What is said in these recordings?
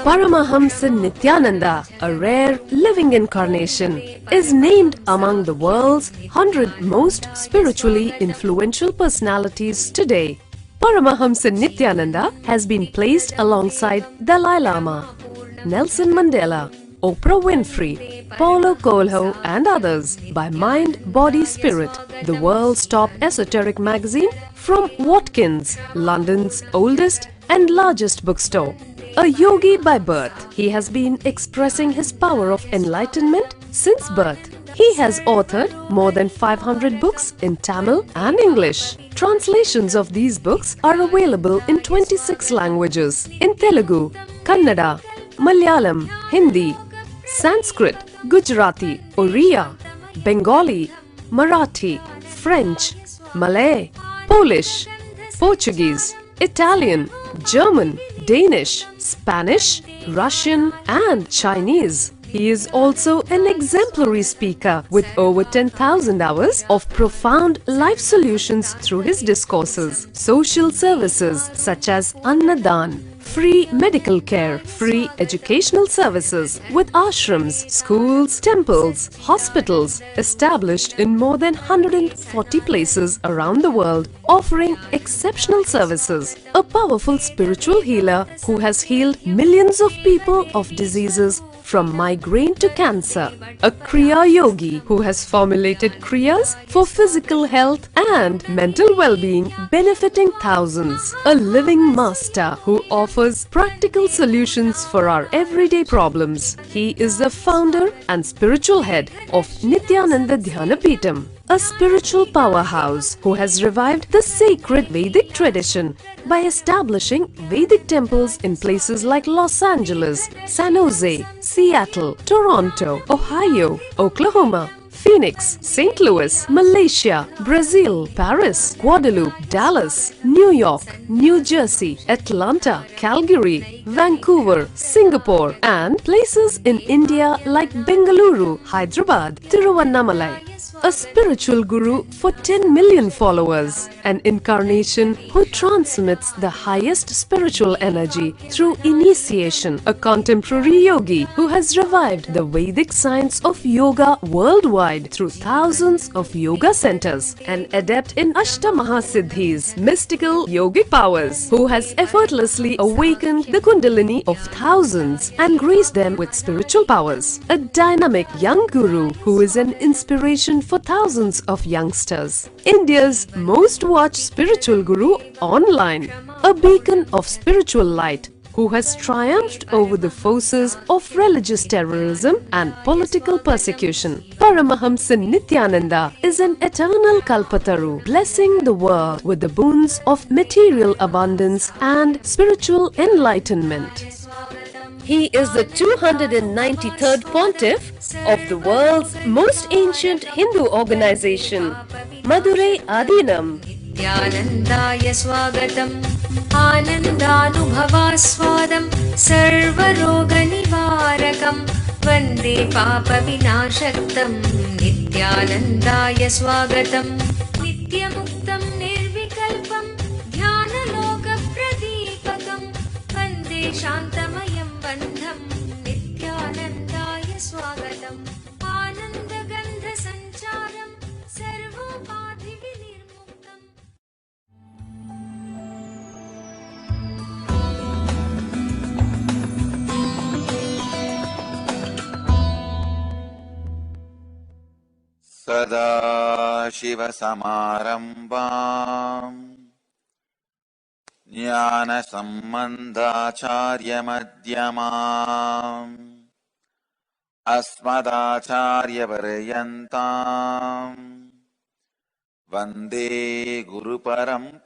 Paramahamsa Nityananda, a rare living incarnation, is named among the world's 100 most spiritually influential personalities today. Paramahamsa Nityananda has been placed alongside Dalai Lama, Nelson Mandela, Oprah Winfrey, Paulo Coelho and others by Mind, Body, Spirit, the world's top esoteric magazine from Watkins, London's oldest and largest bookstore. A yogi by birth, he has been expressing his power of enlightenment since birth. He has authored more than 500 books in Tamil and English. Translations of these books are available in 26 languages in Telugu, Kannada, Malayalam, Hindi, Sanskrit, Gujarati, Oriya, Bengali, Marathi, French, Malay, Polish, Portuguese, Italian, German, Danish, Spanish, Russian and Chinese. He is also an exemplary speaker with over 10,000 hours of profound life solutions through his discourses. Social services such as Annadan, free medical care, free educational services with ashrams, schools, temples, hospitals established in more than 140 places around the world, offering exceptional services. A powerful spiritual healer who has healed millions of people of diseases from migraine to cancer. A Kriya Yogi who has formulated Kriyas for physical health and mental well-being, benefiting thousands. A living master who offers practical solutions for our everyday problems. He is the founder and spiritual head of Nityananda Dhyanapeetham, a spiritual powerhouse who has revived the sacred Vedic tradition by establishing Vedic temples in places like Los Angeles, San Jose, Seattle, Toronto, Ohio, Oklahoma, Phoenix, St. Louis, Malaysia, Brazil, Paris, Guadeloupe, Dallas, New York, New Jersey, Atlanta, Calgary, Vancouver, Singapore, and places in India like Bengaluru, Hyderabad, Tiruvannamalai. A spiritual guru for 10 million followers, an incarnation who transmits the highest spiritual energy through initiation, a contemporary yogi who has revived the Vedic science of yoga worldwide through thousands of yoga centers, an adept in Ashtamahasiddhis, mystical yogic powers, who has effortlessly awakened the Kundalini of thousands and graced them with spiritual powers, a dynamic young guru who is an inspiration for thousands of youngsters, India's most watched spiritual guru online, a beacon of spiritual light who has triumphed over the forces of religious terrorism and political persecution. Paramahamsa Nityananda is an eternal Kalpataru, blessing the world with the boons of material abundance and spiritual enlightenment. He is the 293rd pontiff of the world's most ancient Hindu organization, Madurai Adinam. Nityanandaya swagatam, anandanubhavaswadam, sarvaroga nivarakam, vande papa vinashaktam. Nityanandaya swagatam, nityamuktam nirvikalpam, dhyanaloka pradipakam, vande shantamayam bandham. Nityanandaya swagatam, anandagandha sancharam, sarvopathi vinirmuktam. सदाशिवसमारम्भाम् ज्ञानसम्बन्धाचार्यमध्यमाम् अस्मदाचार्यपर्यन्ताम् वन्दे गुरुपरम्पराम्।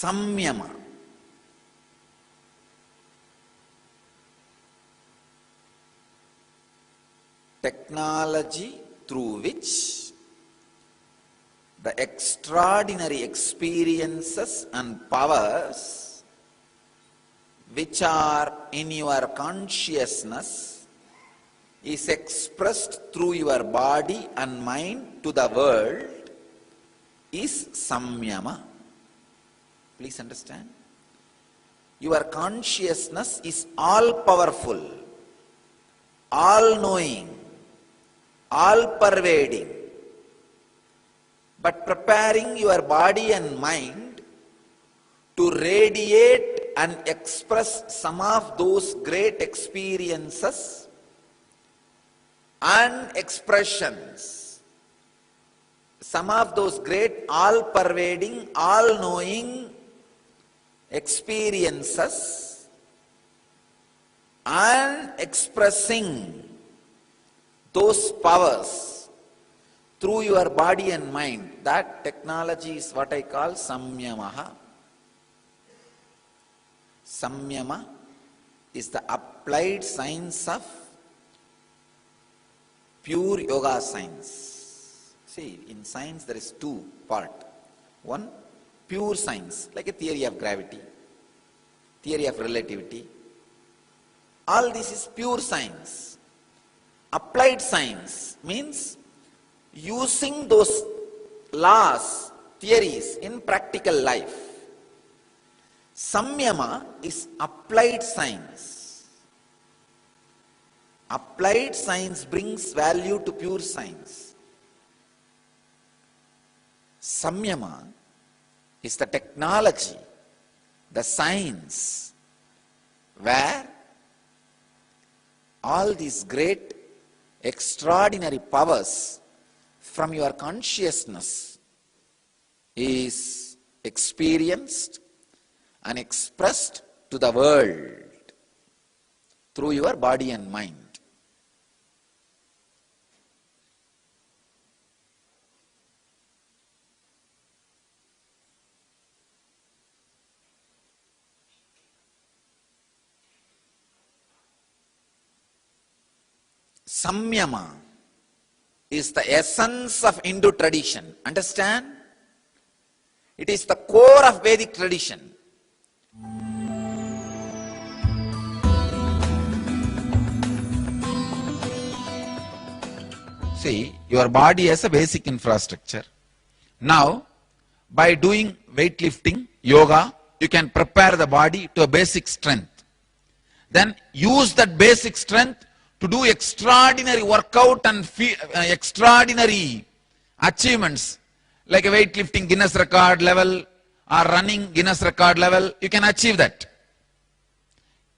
संयम, technology through which the extraordinary experiences and powers which are in your consciousness is expressed through your body and mind to the world is samyama. Please understand. Your consciousness is all powerful, all knowing, all pervading. But preparing your body and mind to radiate and express some of those great experiences and expressions, some of those great all-pervading, all-knowing experiences and expressing those powers through your body and mind, that technology is what I call samyamaha. Samyama is the applied science of pure yoga science. See, in science there is two parts. One, pure science, like a theory of gravity, theory of relativity. All this is pure science. Applied science means using those laws, theories in practical life. Samyama is applied science. Applied science brings value to pure science. Samyama is the technology, the science, where all these great, extraordinary powers from your consciousness is experienced and expressed to the world through your body and mind. Samyama is the essence of Hindu tradition. Understand? It is the core of Vedic tradition. See, your body has a basic infrastructure. Now, by doing weightlifting, yoga, you can prepare the body to a basic strength. Then use that basic strength to do extraordinary workout and extraordinary achievements, like a weightlifting Guinness record level or running Guinness record level. You can achieve that.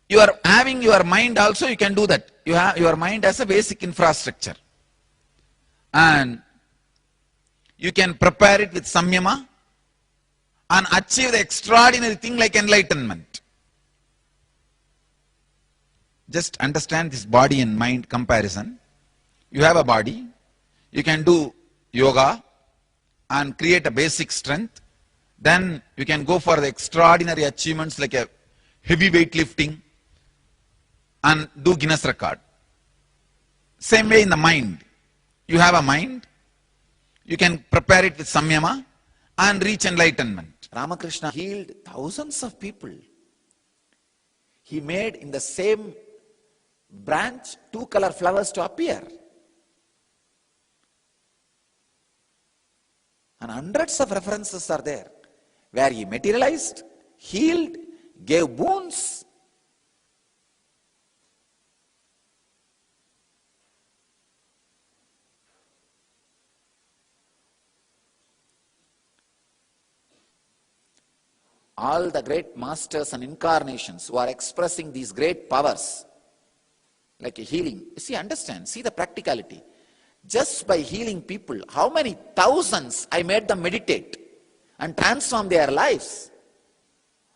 You are having your mind also, you can do that. You have your mind as a basic infrastructure, and you can prepare it with samyama and achieve the extraordinary thing like enlightenment. Just understand this body and mind comparison. You have a body, you can do yoga and create a basic strength. Then you can go for the extraordinary achievements like a heavy weightlifting and do Guinness record. Same way in the mind. You have a mind, you can prepare it with samyama and reach enlightenment. Ramakrishna healed thousands of people. He made in the same branch two color flowers to appear. And hundreds of references are there where he materialized, healed, gave boons. All the great masters and incarnations who are expressing these great powers, like a healing. See, understand, see the practicality. Just by healing people, how many thousands I made them meditate and transform their lives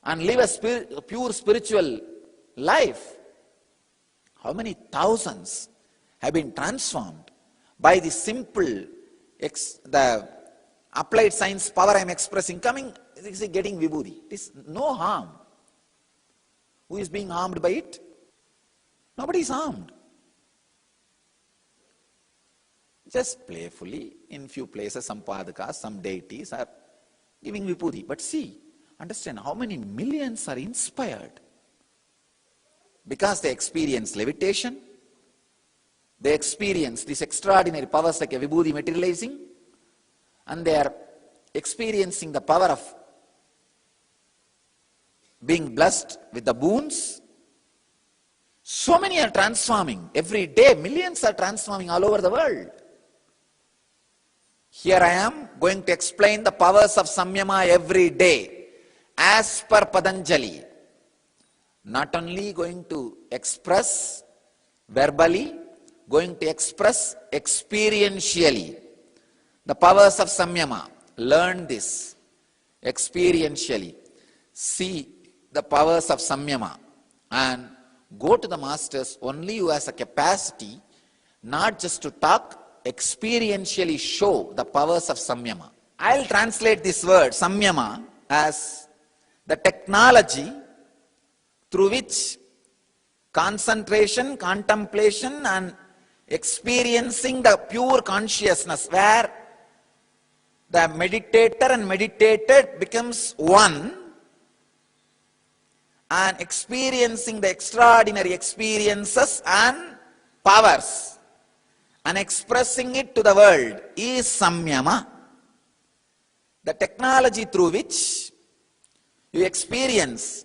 and live a pure spiritual life. How many thousands have been transformed by the simple, the applied science power I am expressing, getting vibhuti. It is no harm. Who is being harmed by it? Nobody is harmed. Just playfully, in few places, some padakas, some deities are giving vibhuti. But see, understand how many millions are inspired because they experience levitation, they experience these extraordinary powers like a vibhuti materializing, and they are experiencing the power of being blessed with the boons. So many are transforming. Every day, millions are transforming all over the world. Here I am going to explain the powers of Samyama every day as per Patanjali. Not only going to express verbally, going to express experientially. The powers of Samyama. Learn this experientially. See the powers of Samyama and go to the masters only who has a capacity not just to talk, experientially show the powers of Samyama. I'll translate this word Samyama as the technology through which concentration, contemplation and experiencing the pure consciousness, where the meditator and meditated becomes one, and experiencing the extraordinary experiences and powers and expressing it to the world is Samyama. The technology through which you experience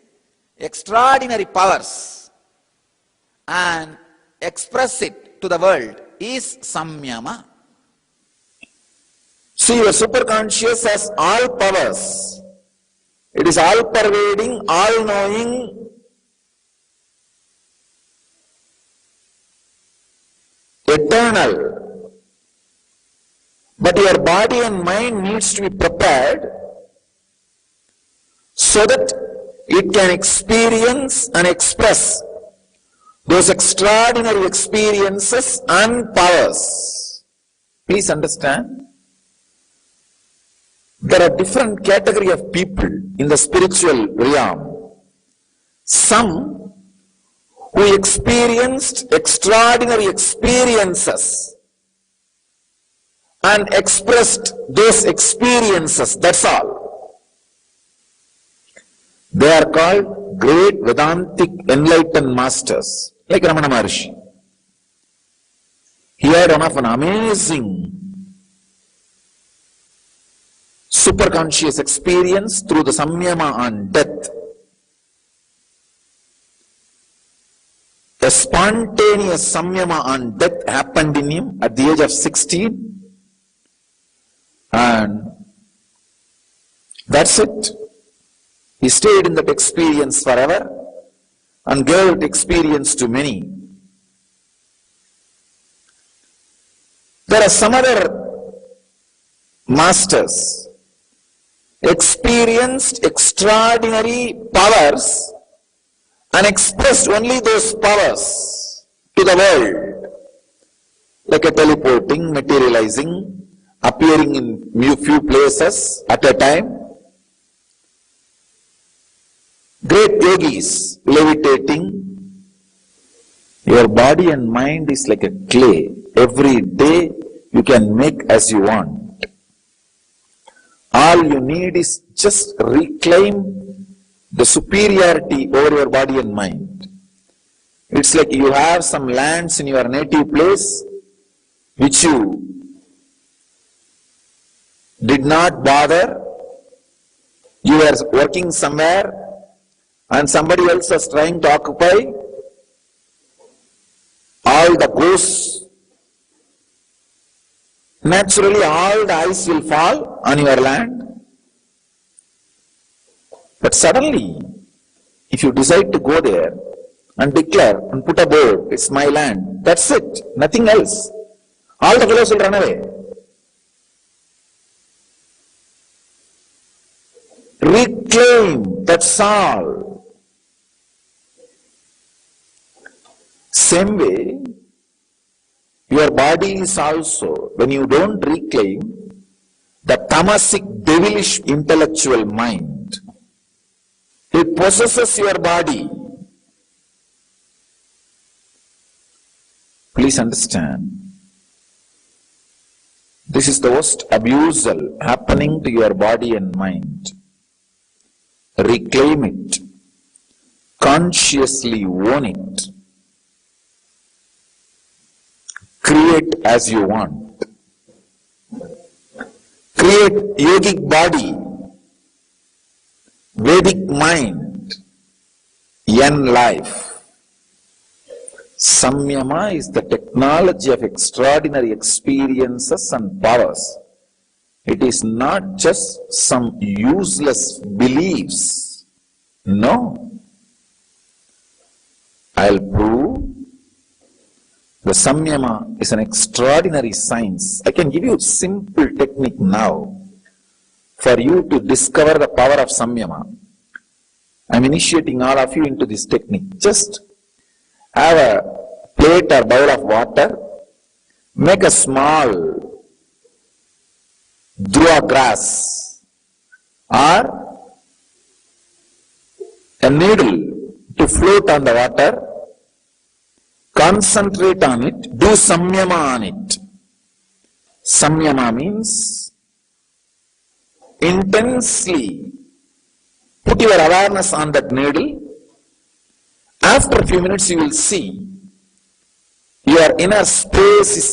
extraordinary powers and express it to the world is Samyama. See, your superconscious has all powers. It is all-pervading, all-knowing, eternal. But your body and mind needs to be prepared so that it can experience and express those extraordinary experiences and powers. Please understand. There are different category of people in the spiritual realm. Some who experienced extraordinary experiences and expressed those experiences, that's all. They are called great Vedantic enlightened masters, like Ramana Maharshi. He had one of an amazing superconscious experience through the Samyama on death. A spontaneous Samyama on death happened in him at the age of 16, and that's it. He stayed in that experience forever and gave that experience to many. There are some other masters experienced extraordinary powers and expressed only those powers to the world, like a teleporting, materializing, appearing in few places at a time. Great yogis levitating. Your body and mind is like a clay. Every day you can make as you want. All you need is just reclaim the superiority over your body and mind. It's like you have some lands in your native place which you did not bother. You were working somewhere and somebody else was trying to occupy. All the ghosts, naturally all the eyes will fall on your land. But suddenly, if you decide to go there and declare and put a board, it's my land, that's it, nothing else. All the fellows will run away. Reclaim, that's all. Same way, your body is also, when you don't reclaim, the tamasic, devilish intellectual mind, it possesses your body. Please understand. This is the worst abusal happening to your body and mind. Reclaim it. Consciously own it. create as you want. Create yogic body, Vedic mind, young life. Samyama is the technology of extraordinary experiences and powers. It is not just some useless beliefs. No. I'll prove the Samyama is an extraordinary science. I can give you a simple technique now for you to discover the power of Samyama. I'm initiating all of you into this technique. Just have a plate or bowl of water, make a small dhruva grass or a needle to float on the water, concentrate on it, do samyama on it. Samyama means intensely put your awareness on that needle. After a few minutes you will see your inner space is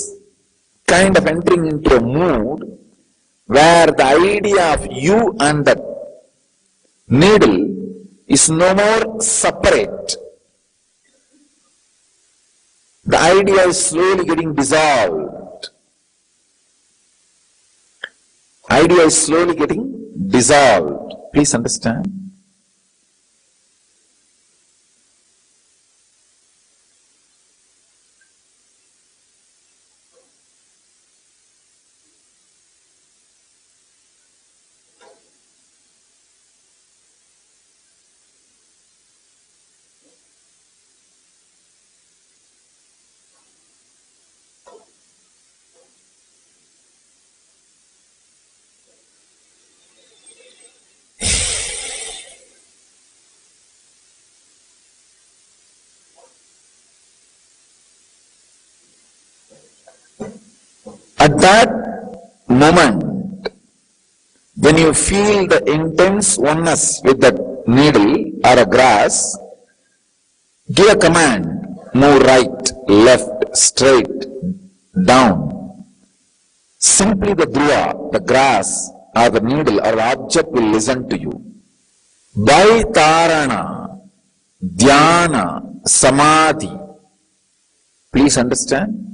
kind of entering into a mood where the idea of you and the needle is no more separate. The idea is slowly getting dissolved. Idea is slowly getting dissolved. Please understand. At that moment, when you feel the intense oneness with that needle or a grass, give a command, move right, left, straight, down. Simply the dhruva, the grass or the needle or the object will listen to you. By Tarana, Dhyana, Samadhi. Please understand.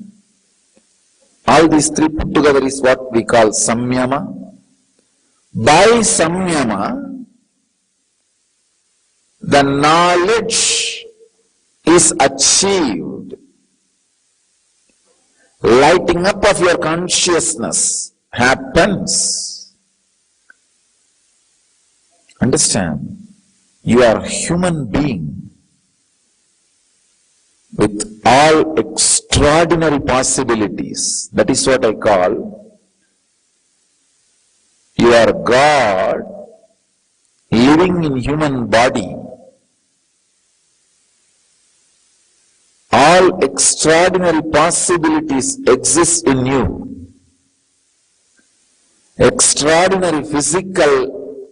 All these three put together is what we call Samyama. By Samyama, the knowledge is achieved. Lighting up of your consciousness happens. Understand? You are a human being with all extraordinary possibilities. That is what I call you are God living in human body. All extraordinary possibilities exist in you. Extraordinary physical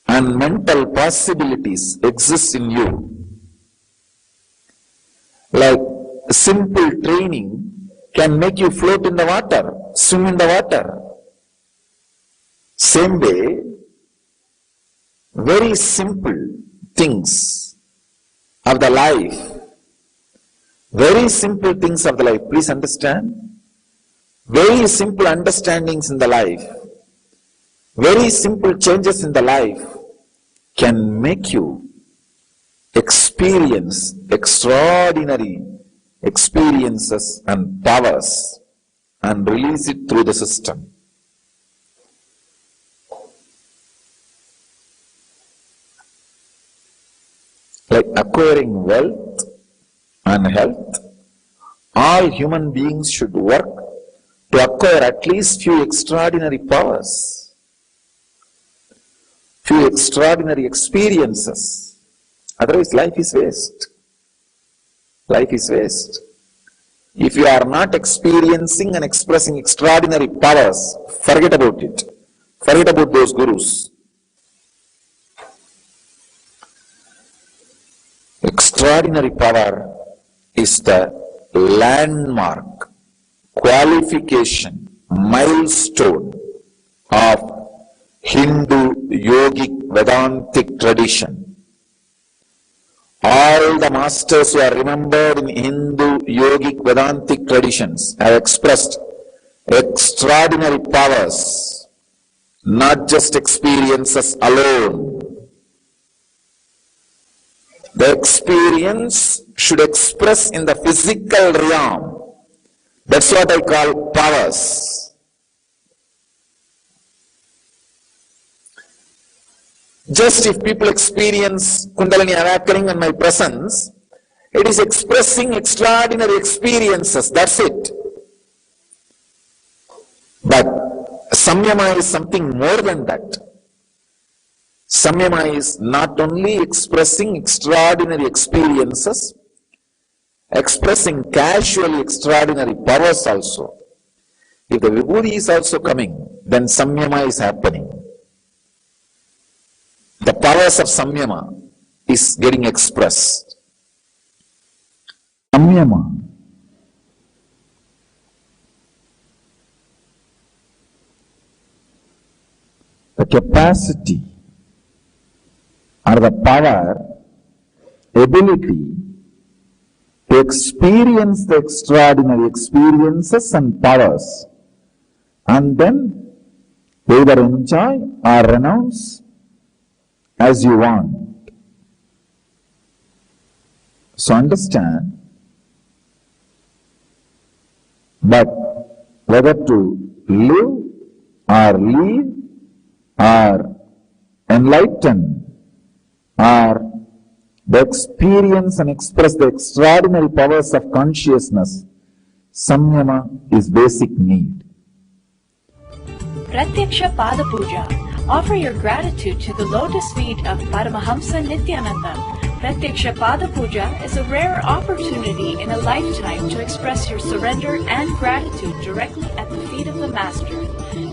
and mental possibilities exist in you. Like simple training can make you float in the water, swim in the water. Same way, very simple things of the life, very simple things of the life, please understand, very simple understandings in the life, very simple changes in the life can make you experience extraordinary experiences and powers and release it through the system. Like acquiring wealth and health, all human beings should work to acquire at least few extraordinary powers, few extraordinary experiences. Otherwise, life is waste. Life is waste. If you are not experiencing and expressing extraordinary powers, forget about it. Forget about those gurus. Extraordinary power is the landmark qualification, milestone of Hindu yogic Vedantic tradition. All the masters who are remembered in Hindu yogic Vedantic traditions have expressed extraordinary powers, not just experiences alone. The experience should express in the physical realm. That's what I call powers. Just if people experience Kundalini awakening in my presence, it is expressing extraordinary experiences. That's it. But Samyama is something more than that. Samyama is not only expressing extraordinary experiences, expressing casually extraordinary powers also. If the Vibhuti is also coming, then Samyama is happening. The powers of Samyama is getting expressed. Samyama. The capacity or the power, ability to experience the extraordinary experiences and powers, and then either enjoy or renounce as you want. So understand, but whether to live or leave or enlighten or the experience and express the extraordinary powers of consciousness, Samyama is basic need. Pratyaksha Pada Puja. Offer your gratitude to the lotus feet of Paramahamsa Nityananda. Pratyaksha Pada Puja is a rare opportunity in a lifetime to express your surrender and gratitude directly at the feet of the Master,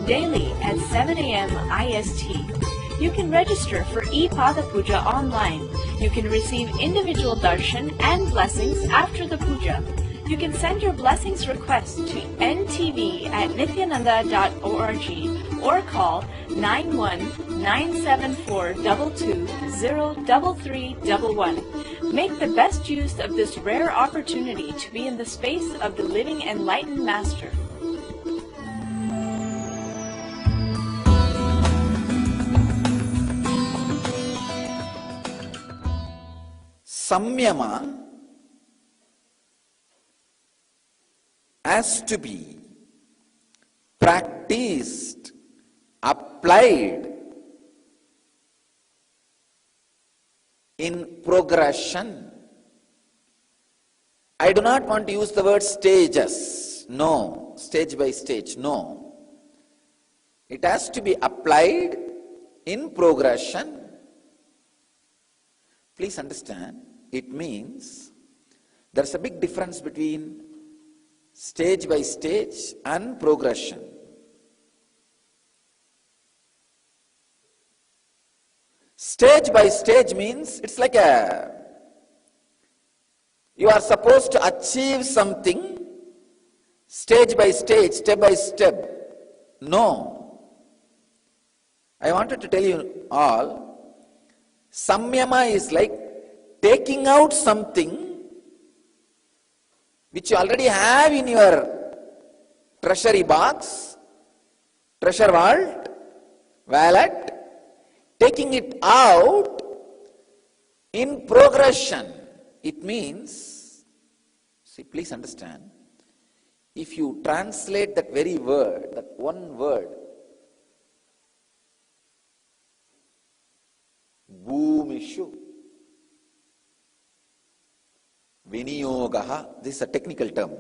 daily at 7 a.m. IST. You can register for e-Pada Puja online. You can receive individual darshan and blessings after the puja. You can send your blessings request to ntv@nityananda.org or call 91-974-22-03311. Make the best use of this rare opportunity to be in the space of the living enlightened Master. Samyama has to be practiced, applied in progression. I do not want to use the word stages. No, stage by stage, no. It has to be applied in progression. Please understand, it means there's a big difference between stage by stage and progression. Stage by stage means it's like you are supposed to achieve something stage by stage, step by step. No. I wanted to tell you all, Samyama is like taking out something which you already have in your treasury box, treasure vault, wallet, taking it out in progression. It means, see, please understand, if you translate that very word, that one word, Bhumishu Viniyogaha, this is a technical term.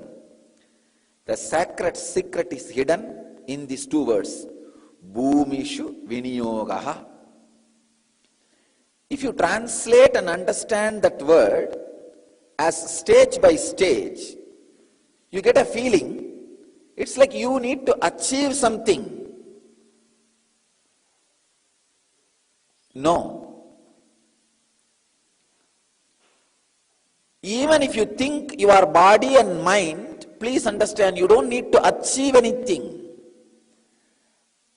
The sacred secret is hidden in these two words, Bhumishu Viniyogaha. If you translate and understand that word as stage by stage, you get a feeling, it's like you need to achieve something. No. Even if you think your body and mind please understand, you don't need to achieve anything.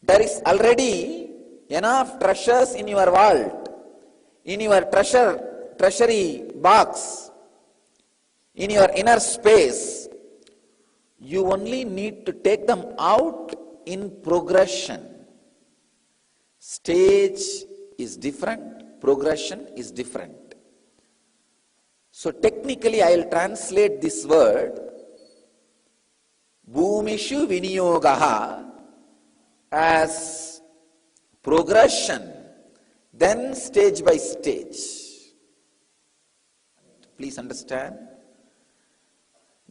There is already enough treasures in your vault, in your treasury box, in your inner space. You only need to take them out in progression. Stage is different, progression is different. So technically I will translate this word Bhumishu Viniyogaha as progression, then stage by stage. Please understand,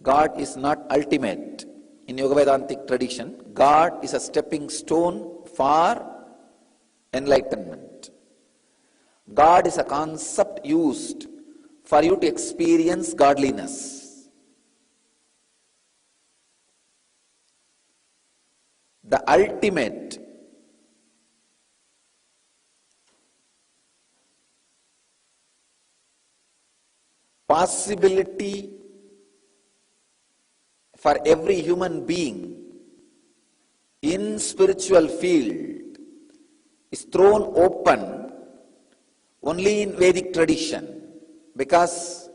God is not ultimate. In Yoga Vedantic tradition, God is a stepping stone for enlightenment. God is a concept used for you to experience godliness. The ultimate possibility for every human being in spiritual field is thrown open only in Vedic tradition, because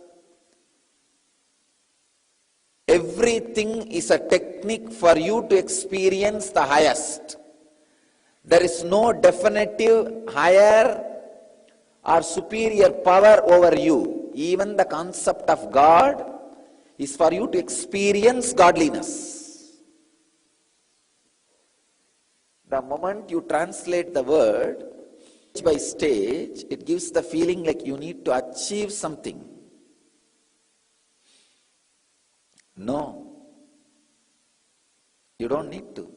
everything is a technique for you to experience the highest. There is no definitive higher or superior power over you. Even the concept of God is for you to experience godliness. The moment you translate the word stage by stage, it gives the feeling like you need to achieve something. No, you don't need to.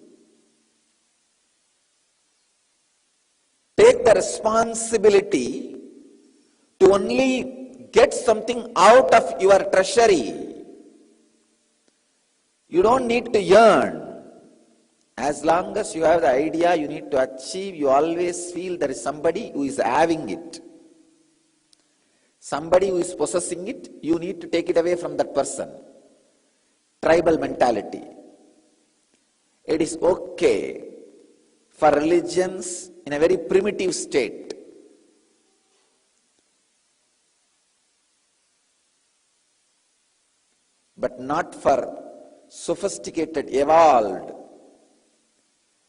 Take the responsibility to only get something out of your treasury. You don't need to yearn. As long as you have the idea you need to achieve, you always feel there is somebody who is having it. Somebody who is possessing it, you need to take it away from that person. Tribal mentality. It is okay for religions in a very primitive state but not for sophisticated, evolved,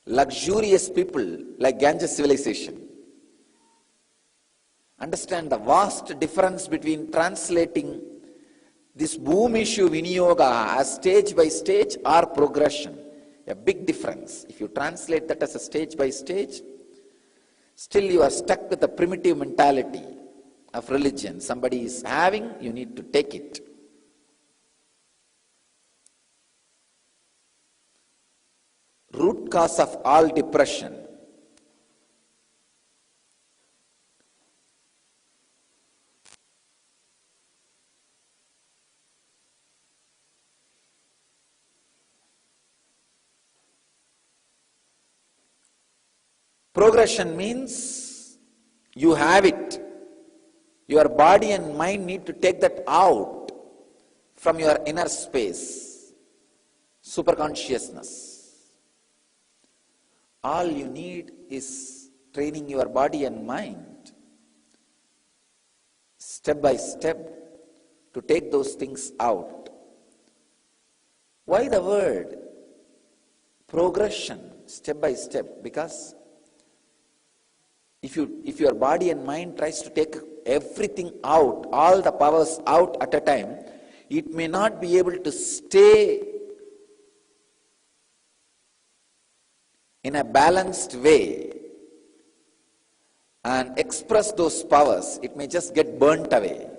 luxurious people like Ganges civilization. Understand the vast difference between translating this Bhumishu Viniyoga as stage by stage or progression. A big difference. If you translate that as a stage by stage, still you are stuck with the primitive mentality of religion. Somebody is having, you need to take it. Root cause of all depression. Progression means you have it. Your body and mind need to take that out from your inner space, superconsciousness. All you need is training your body and mind, step by step, to take those things out. Why the word progression, step by step? Because if your body and mind tries to take everything out, all the powers out at a time, it may not be able to stay in a balanced way and express those powers. It may just get burnt away.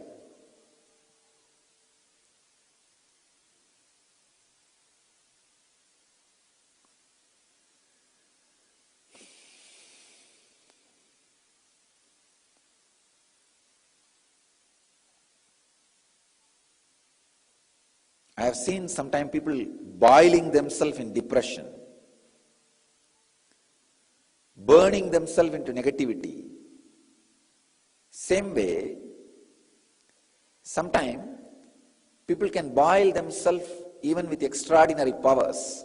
I have seen sometimes people boiling themselves in depression, burning themselves into negativity. Same way, sometimes people can boil themselves even with extraordinary powers,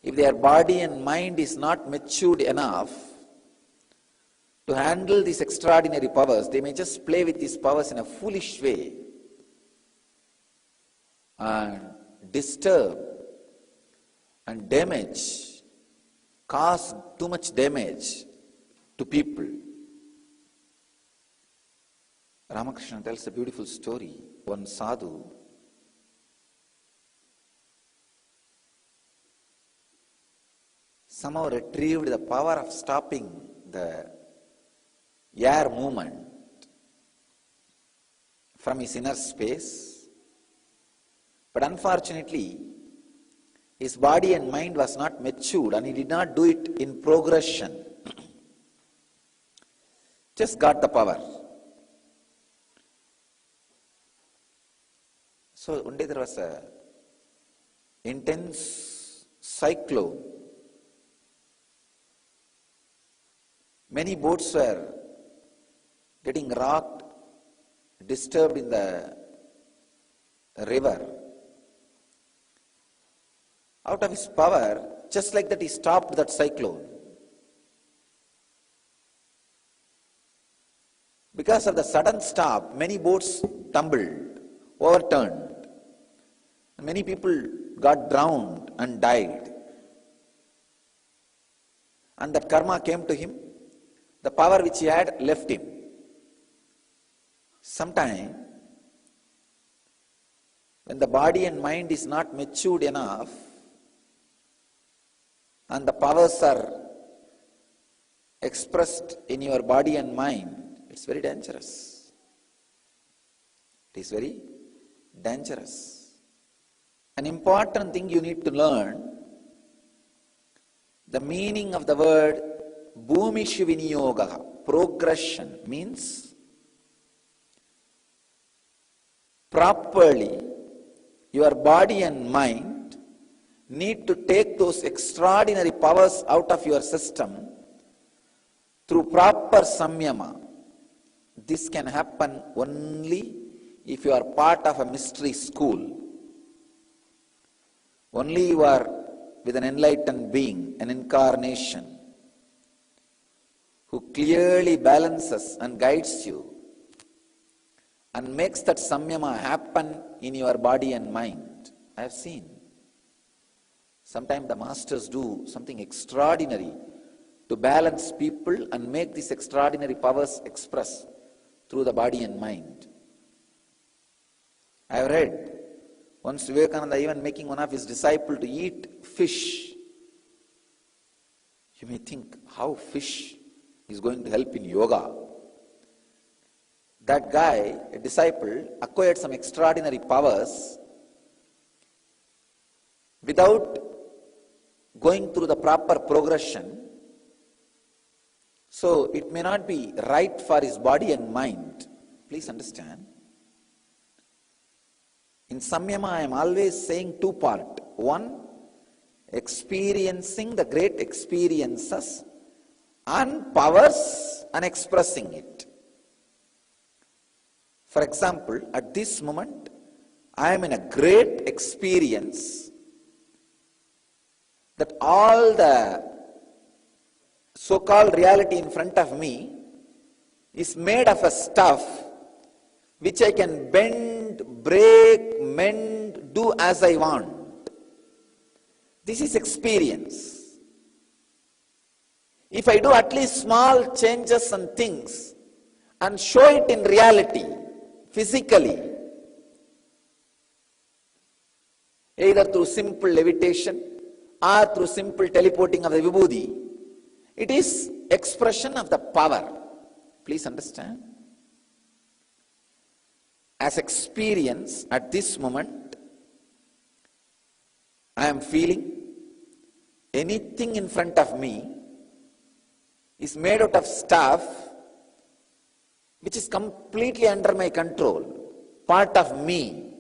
if their body and mind is not matured enough to handle these extraordinary powers, they may just play with these powers in a foolish way and disturb and damage, cause too much damage to people. Ramakrishna tells a beautiful story. One sadhu somehow retrieved the power of stopping the air movement from his inner space. But unfortunately, his body and mind was not matured and he did not do it in progression. Just got the power. So one day there was a intense cyclone. Many boats were getting rocked, disturbed in the river. Out of his power, just like that, he stopped that cyclone. Because of the sudden stop, many boats tumbled, overturned. Many people got drowned and died. And that karma came to him. The power which he had left him. Sometime, when the body and mind is not matured enough, and the powers are expressed in your body and mind, it's very dangerous. It is very dangerous. An important thing you need to learn, the meaning of the word Bhumishu Viniyoga, progression, means properly your body and mind need to take those extraordinary powers out of your system through proper samyama. This can happen only if you are part of a mystery school. Only you are with an enlightened being, an incarnation, who clearly balances and guides you and makes that samyama happen in your body and mind. I have seen. Sometimes the masters do something extraordinary to balance people and make these extraordinary powers express through the body and mind. I have read once Vivekananda even making one of his disciples to eat fish. You may think, how fish is going to help in yoga? That guy, a disciple, acquired some extraordinary powers without going through the proper progression. So it may not be right for his body and mind. Please understand. In Samyama, I am always saying two parts. One, experiencing the great experiences and powers and expressing it. For example, at this moment, I am in a great experience that all the so-called reality in front of me is made of a stuff which I can bend, break, mend, do as I want. This is experience. If I do at least small changes and things and show it in reality, physically, either through simple levitation or through simple teleporting of the vibhuti, it is expression of the power. Please understand. As experience at this moment, I am feeling anything in front of me is made out of stuff which is completely under my control, part of me.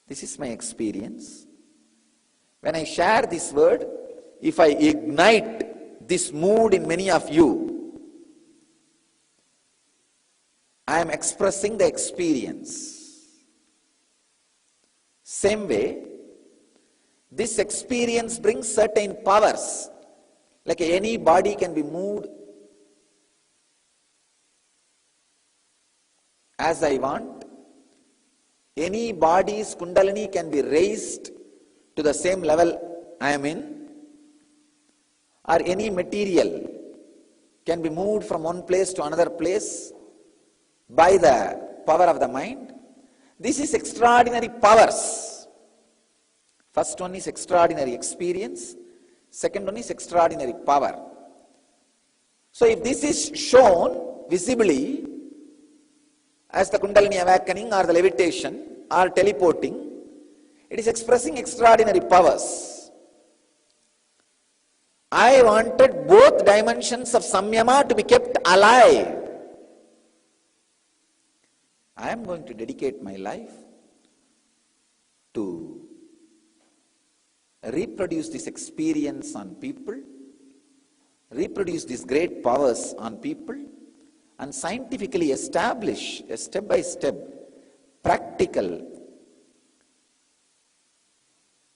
This is my experience. When I share this word, if I ignite this mood in many of you, I am expressing the experience. Same way, this experience brings certain powers. Like any body can be moved as I want. Any body's Kundalini can be raised to the same level I am in. Or any material can be moved from one place to another place by the power of the mind. This is extraordinary powers. First one is extraordinary experience. Second one is extraordinary power. So if this is shown visibly as the Kundalini awakening or the levitation or teleporting, it is expressing extraordinary powers. I wanted both dimensions of Samyama to be kept alive. I am going to dedicate my life to reproduce this experience on people, reproduce these great powers on people, and scientifically establish a step-by-step practical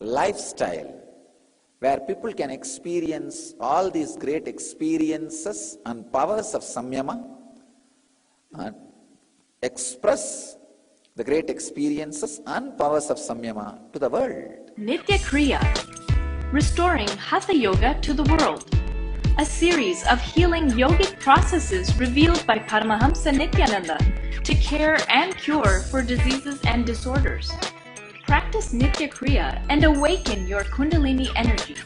lifestyle where people can experience all these great experiences and powers of Samyama and express the great experiences and powers of Samyama to the world. Nitya Kriya, restoring Hatha Yoga to the world. A series of healing yogic processes revealed by Paramahamsa Nityananda to care and cure for diseases and disorders. Practice Nitya Kriya and awaken your Kundalini energy.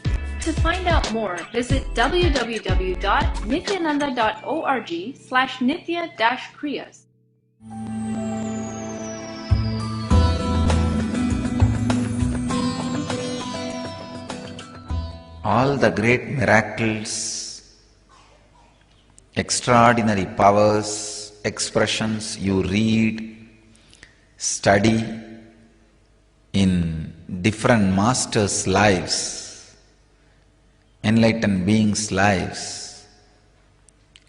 To find out more, visit www.nityananda.org/nitya-kriyas. All the great miracles, extraordinary powers, expressions you read, study in different masters' lives, enlightened beings' lives,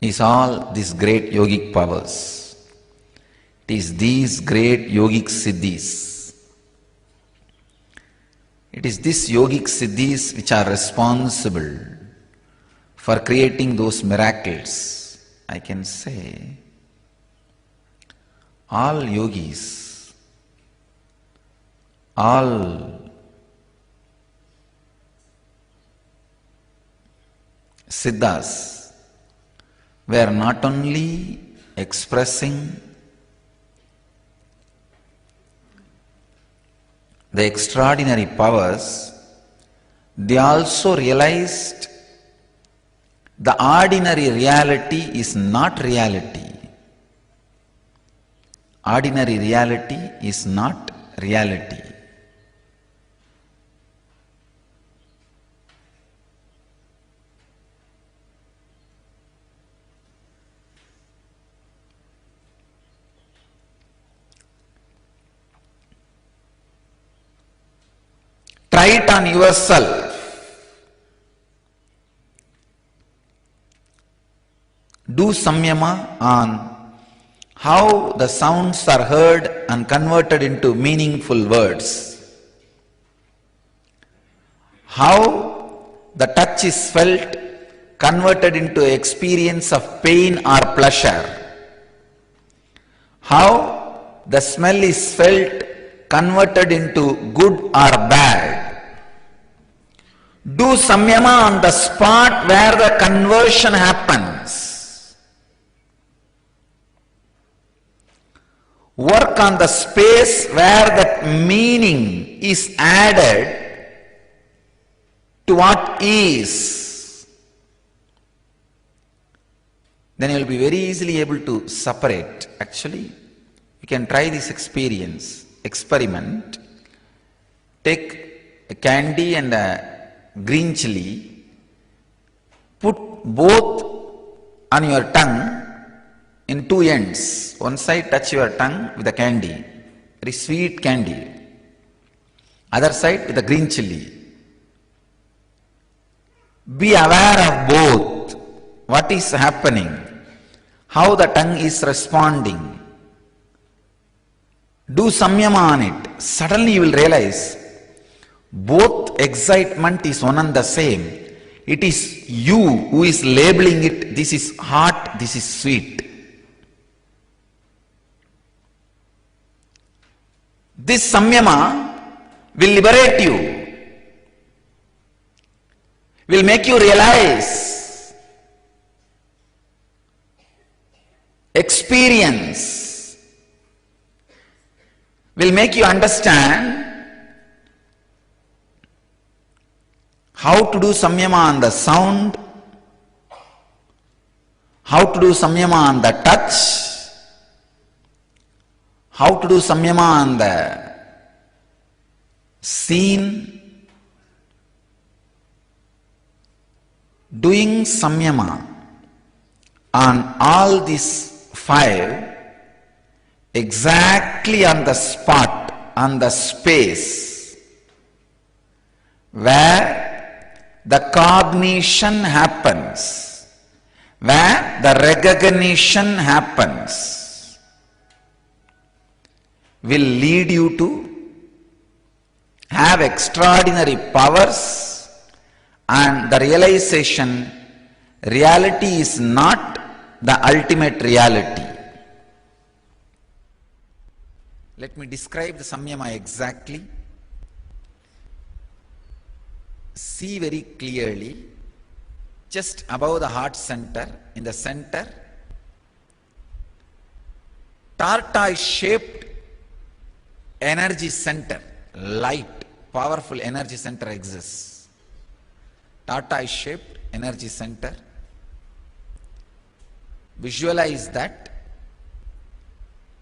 is all these great yogic powers. It is these great yogic siddhis. It is these yogic siddhis which are responsible for creating those miracles. I can say all yogis, all siddhas were not only expressing the extraordinary powers, they also realized the ordinary reality is not reality. Ordinary reality is not reality. Try it on yourself. Do samyama on how the sounds are heard and converted into meaningful words. How the touch is felt, converted into experience of pain or pleasure. How the smell is felt, converted into good or bad. Do samyama on the spot where the conversion happens. Work on the space where that meaning is added to what is. Then you will be very easily able to separate. Actually, you can try this experiment. Take a candy and a green chili, put both on your tongue in two ends. One side touch your tongue with the candy, very sweet candy. Other side with the green chili. Be aware of both. What is happening? How the tongue is responding. do samyama on it, suddenly you will realize both excitement is one and the same. It is you who is labeling it, this is hot, this is sweet. This samyama will liberate you, will make you realize, experience, will make you understand how to do samyama on the sound, how to do samyama on the touch, how to do samyama on the scene. Doing samyama on all these 5 exactly on the spot, on the space where the cognition happens, where the recognition happens, will lead you to have extraordinary powers, and the realization reality is not the ultimate reality. Let me describe the samyama exactly. See very clearly, just above the heart center, in the center, tortoise-shaped energy center, light, powerful energy center exists. Tortoise-shaped energy center. Visualize that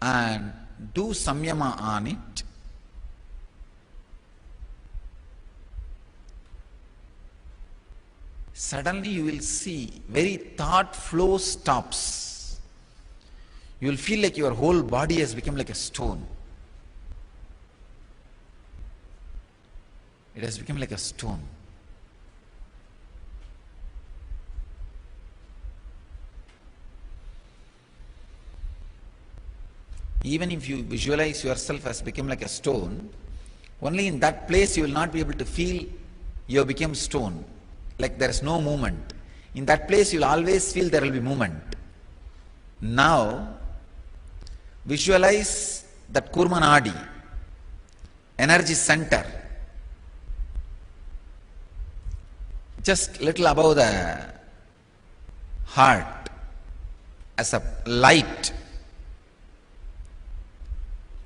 and do samyama on it. Suddenly you will see very thought flow stops. You will feel like your whole body has become like a stone. It has become like a stone. Even if you visualize yourself as become like a stone, only in that place you will not be able to feel you have become stone. Like there is no movement. In that place you will always feel there will be movement. Now, visualize that Kurma Nadi, energy center, just little above the heart, as a light,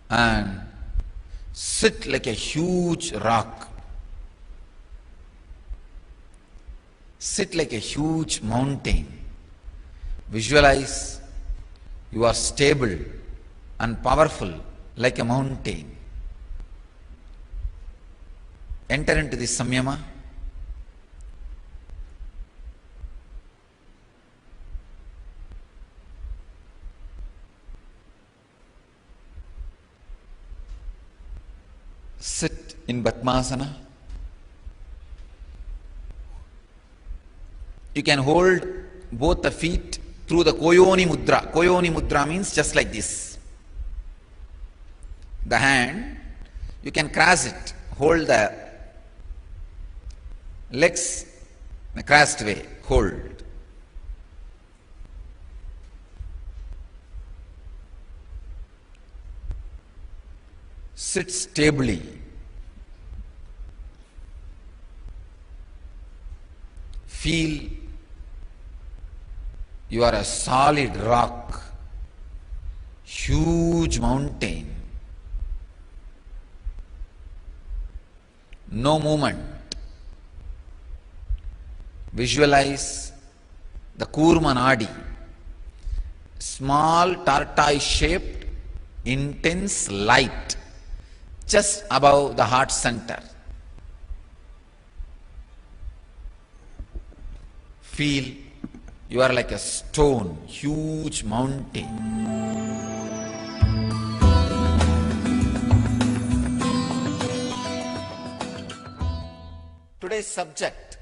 and sit like a huge rock. Sit like a huge mountain. Visualize you are stable and powerful like a mountain. Enter into this samyama. Sit in Padmasana. You can hold both the feet through the Koyoni Mudra. Koyoni Mudra means just like this. The hand, you can cross it, hold the legs in a crossed way, hold. Sit stably. Feel you are a solid rock, huge mountain, no movement. Visualize the Kurma Nadi, small tortoise-shaped, intense light, just above the heart center. Feel you are like a stone, huge mountain. Today's subject,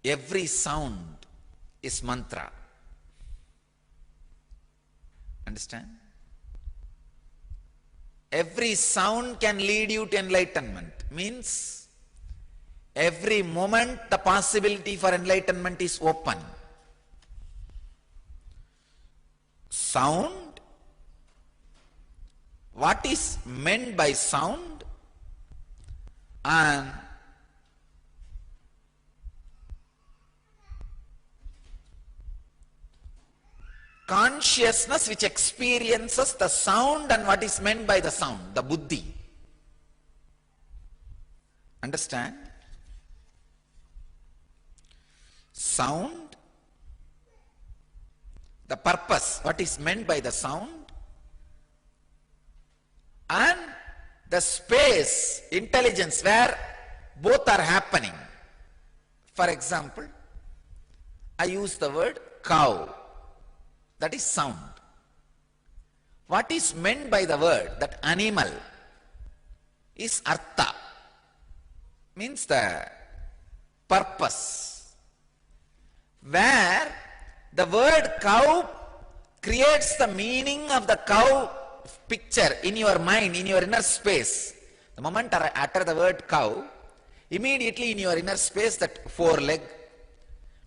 every sound is mantra. Understand? Every sound can lead you to enlightenment. Means every moment the possibility for enlightenment is open. Sound, what is meant by sound, and consciousness which experiences the sound and what is meant by the sound, the buddhi. Understand? Sound, the purpose, what is meant by the sound, and the space, intelligence where both are happening. For example, I use the word cow. That is sound. What is meant by the word, that animal, is artha, means the purpose. Where the word cow creates the meaning of the cow picture in your mind, in your inner space. The moment I utter the word cow, immediately in your inner space that 4 leg,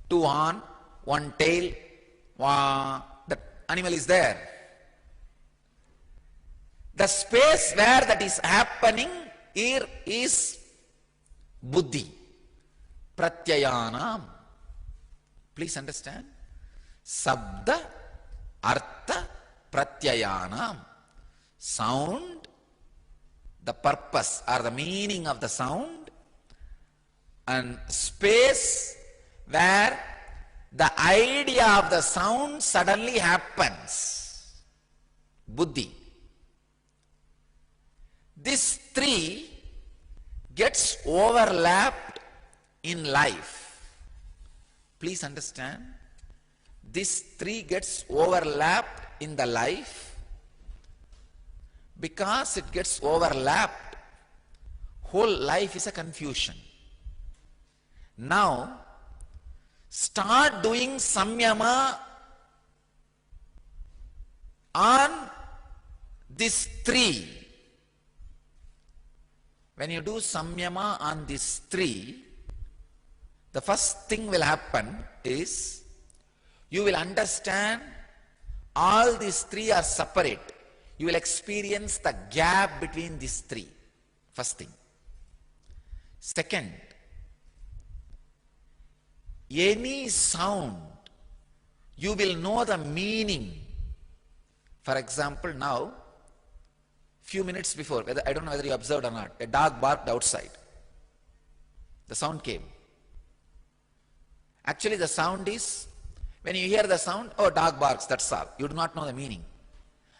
2 horn, 1 tail, the animal is there. The space where that is happening here is buddhi, pratyayanam. Please understand. Sabda, artha, pratyayanam. Sound, the purpose or the meaning of the sound, and space where the idea of the sound suddenly happens. Buddhi. This 3 gets overlapped in life. Please understand. This 3 gets overlapped in the life. Because it gets overlapped, whole life is a confusion. Now, start doing samyama on these 3. When you do samyama on these 3, the first thing will happen is you will understand all these 3 are separate. You will experience the gap between these 3. First thing. Second, any sound, you will know the meaning. For example, now, few minutes before, I don't know whether you observed or not, a dog barked outside. The sound came. Actually, the sound is, when you hear the sound, oh, dog barks, that's all. You do not know the meaning.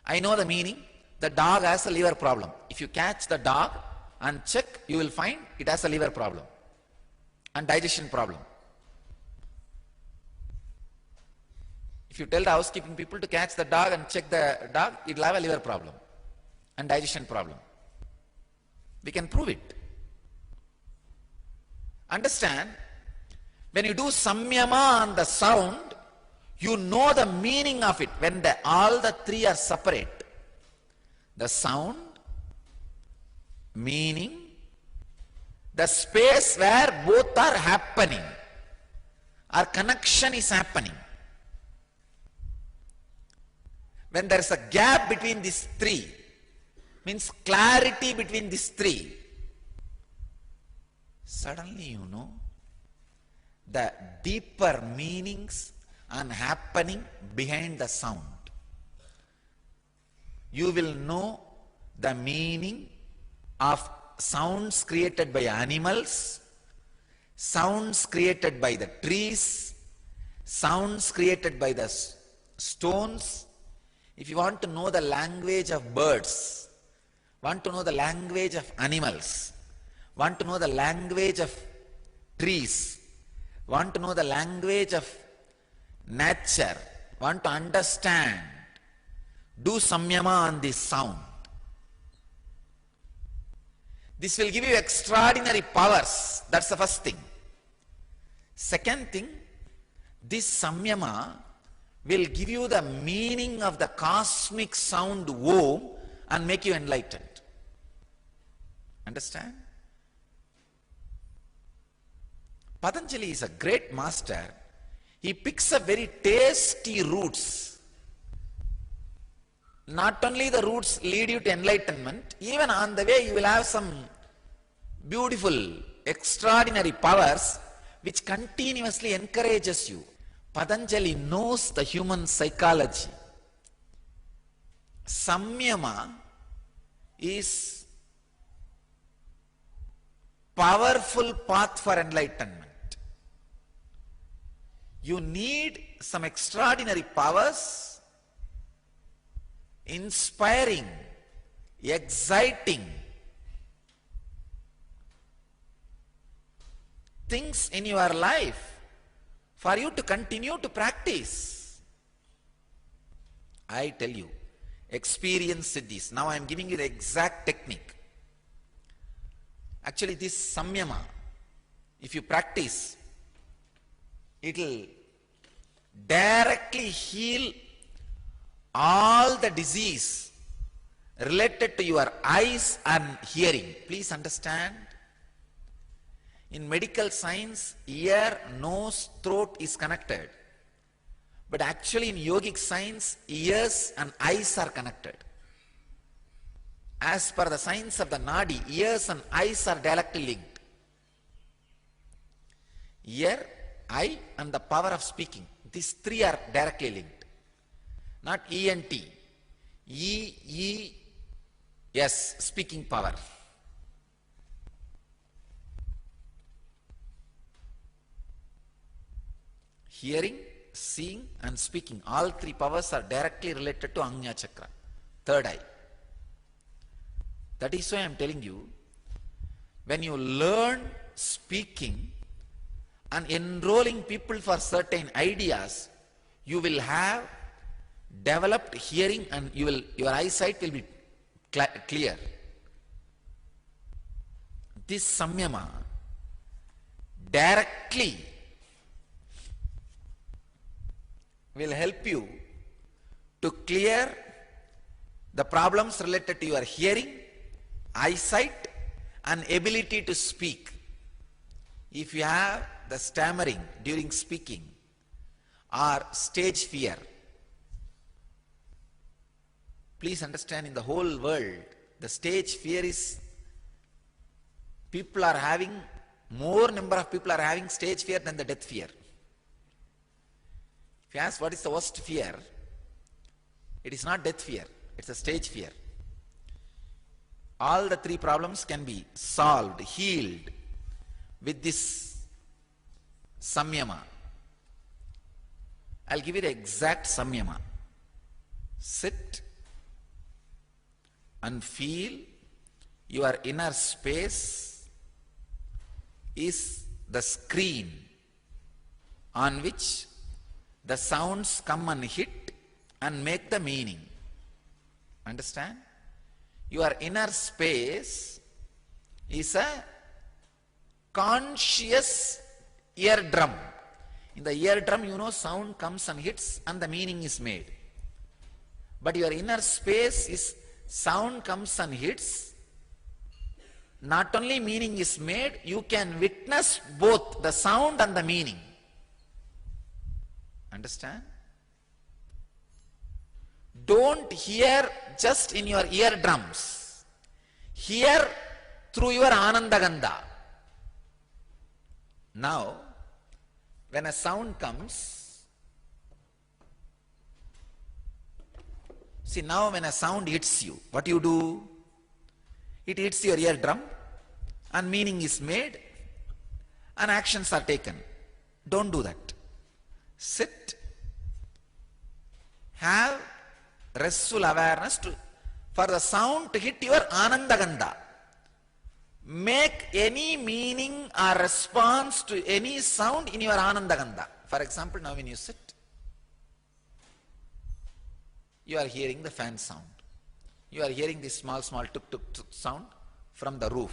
I know the meaning. The dog has a liver problem. If you catch the dog and check, you will find it has a liver problem and digestion problem. If you tell the housekeeping people to catch the dog and check the dog, it will have a liver problem and digestion problem. We can prove it. Understand, when you do samyama on the sound, you know the meaning of it when all the 3 are separate. The sound, meaning, the space where both are happening, or connection is happening. When there is a gap between these 3, means clarity between these 3, suddenly you know the deeper meanings and happening behind the sound. You will know the meaning of sounds created by animals, sounds created by the trees, sounds created by the stones. If you want to know the language of birds, want to know the language of animals, want to know the language of trees, want to know the language of nature, want to understand, do samyama on this sound. This will give you extraordinary powers. That's the first thing. Second thing, this samyama will give you the meaning of the cosmic sound Om and make you enlightened. Understand? Patanjali is a great master. He picks up very tasty roots. Not only the roots lead you to enlightenment, even on the way you will have some beautiful, extraordinary powers which continuously encourages you. Patanjali knows the human psychology. Samyama is powerful path for enlightenment. You need some extraordinary powers, inspiring, exciting things in your life for you to continue to practice. I tell you, experience this. Now I am giving you the exact technique. Actually, this samyama, if you practice, it will directly heal all the disease related to your eyes and hearing. Please understand. In medical science, ear, nose, throat is connected. But actually in yogic science, ears and eyes are connected. As per the science of the Nadi, ears and eyes are directly linked. Ear, eye and the power of speaking. These three are directly linked. Not ENT. E-E-S, speaking power. Hearing, seeing and speaking, all three powers are directly related to Ajna Chakra, third eye. That is why I am telling you, when you learn speaking and enrolling people for certain ideas, you will have developed hearing and your eyesight will be clear. This samyama directly will help you to clear the problems related to your hearing, eyesight and ability to speak. If you have the stammering during speaking or stage fear, please understand, in the whole world, the stage fear is, more number of people are having stage fear than the death fear. If you ask what is the worst fear, it is not death fear, it's a stage fear. All the three problems can be solved, healed with this samyama. I'll give you the exact samyama. Sit and feel your inner space is the screen on which the sounds come and hit and make the meaning. Understand? Your inner space is a conscious eardrum. In the eardrum, you know, sound comes and hits and the meaning is made. But your inner space is sound comes and hits, not only meaning is made, you can witness both the sound and the meaning. Understand? Don't hear just in your eardrums. Hear through your Anandagandha. Now, when a sound comes, see, now when a sound hits you, what do you do? It hits your eardrum and meaning is made and actions are taken. Don't do that. Sit, have restful awareness for the sound to hit your Anandagandha. Make any meaning or response to any sound in your Anandagandha. For example, now when you sit, you are hearing the fan sound. You are hearing this small tuk tuk tuk sound from the roof.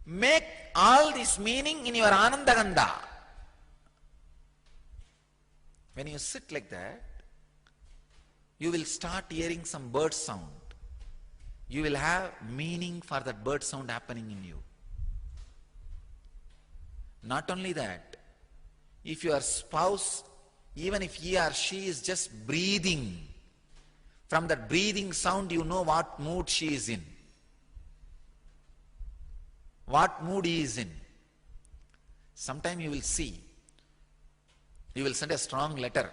Make all this meaning in your Anandagandha. When you sit like that, you will start hearing some bird sound. You will have meaning for that bird sound happening in you. Not only that, if your spouse, even if he or she is just breathing, from that breathing sound you know what mood she is in, what mood he is in. Sometime you will see, you will send a strong letter,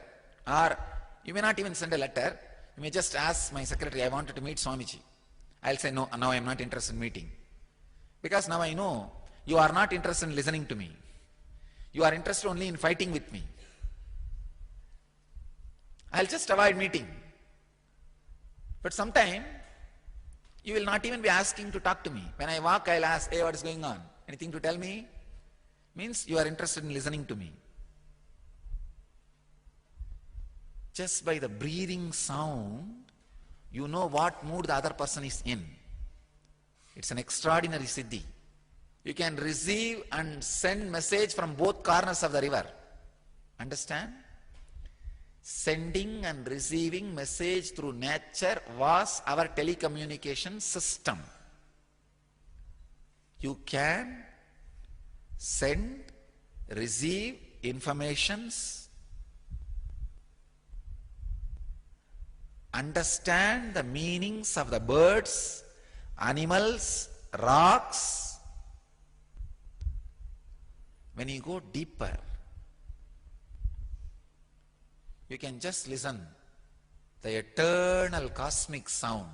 or you may not even send a letter, you may just ask my secretary, I wanted to meet Swamiji. I'll say, no, now I am not interested in meeting. Because now I know you are not interested in listening to me. You are interested only in fighting with me. I'll just avoid meeting. But sometime, you will not even be asking to talk to me. When I walk, I'll ask, hey, what is going on? Anything to tell me? Means you are interested in listening to me. Just by the breathing sound, you know what mood the other person is in. It's an extraordinary siddhi. You can receive and send message from both corners of the river. Understand? Sending and receiving message through nature was our telecommunication system. You can send, receive informations, understand the meanings of the birds, animals, rocks. When you go deeper, you can just listen the eternal cosmic sound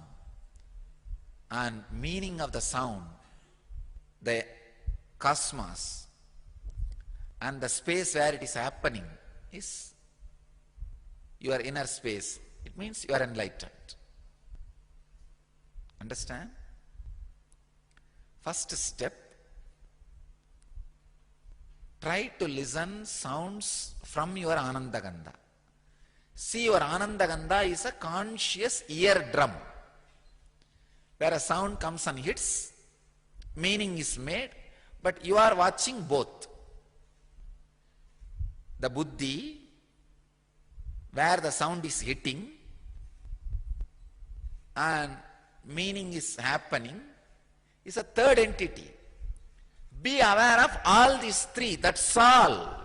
and meaning of the sound, the cosmos and the space where it is happening is your inner space. It means you are enlightened. Understand? First step, try to listen sounds from your Anandagandha. See, your Anandagandha is a conscious eardrum. Where a sound comes and hits, meaning is made, but you are watching both. The buddhi, where the sound is hitting and meaning is happening, is a third entity. Be aware of all these three, that's all.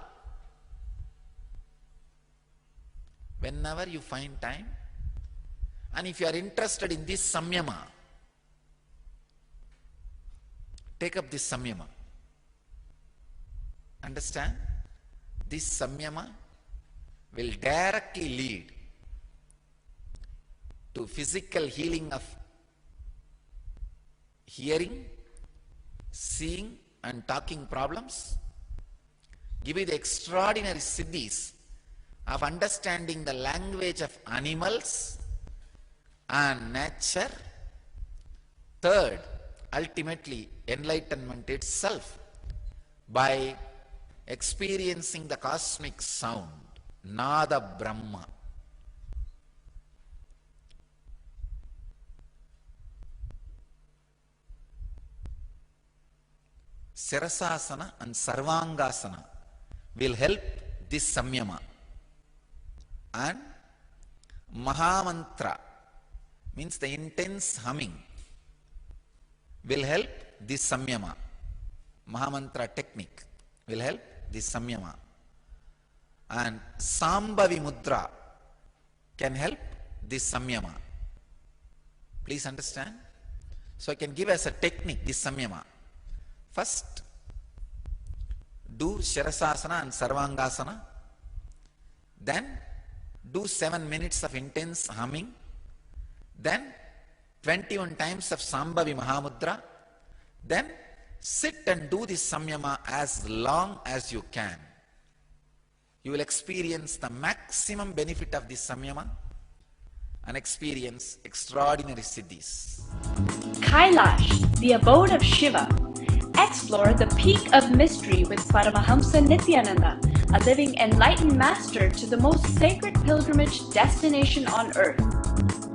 Whenever you find time, and if you are interested in this samyama, take up this samyama. Understand? This samyama will directly lead to physical healing of hearing, seeing and talking problems, give you the extraordinary siddhis of understanding the language of animals and nature. Third, ultimately enlightenment itself by experiencing the cosmic sound, Nada Brahma. Sirasasana and Sarvangasana will help this samyama. And Mahamantra means the intense humming will help this samyama. Mahamantra technique will help this samyama. And Sambhavi Mudra can help this samyama. Please understand? So I can give as a technique this samyama. First, do Shirasasana and Sarvangasana. Then, do 7 minutes of intense humming. Then, 21 times of Sambhavi Mahamudra. Then, sit and do this samyama as long as you can. You will experience the maximum benefit of this samyama and experience extraordinary siddhis. Kailash, the abode of Shiva. Explore the peak of mystery with Paramahamsa Nityananda, a living enlightened master to the most sacred pilgrimage destination on earth.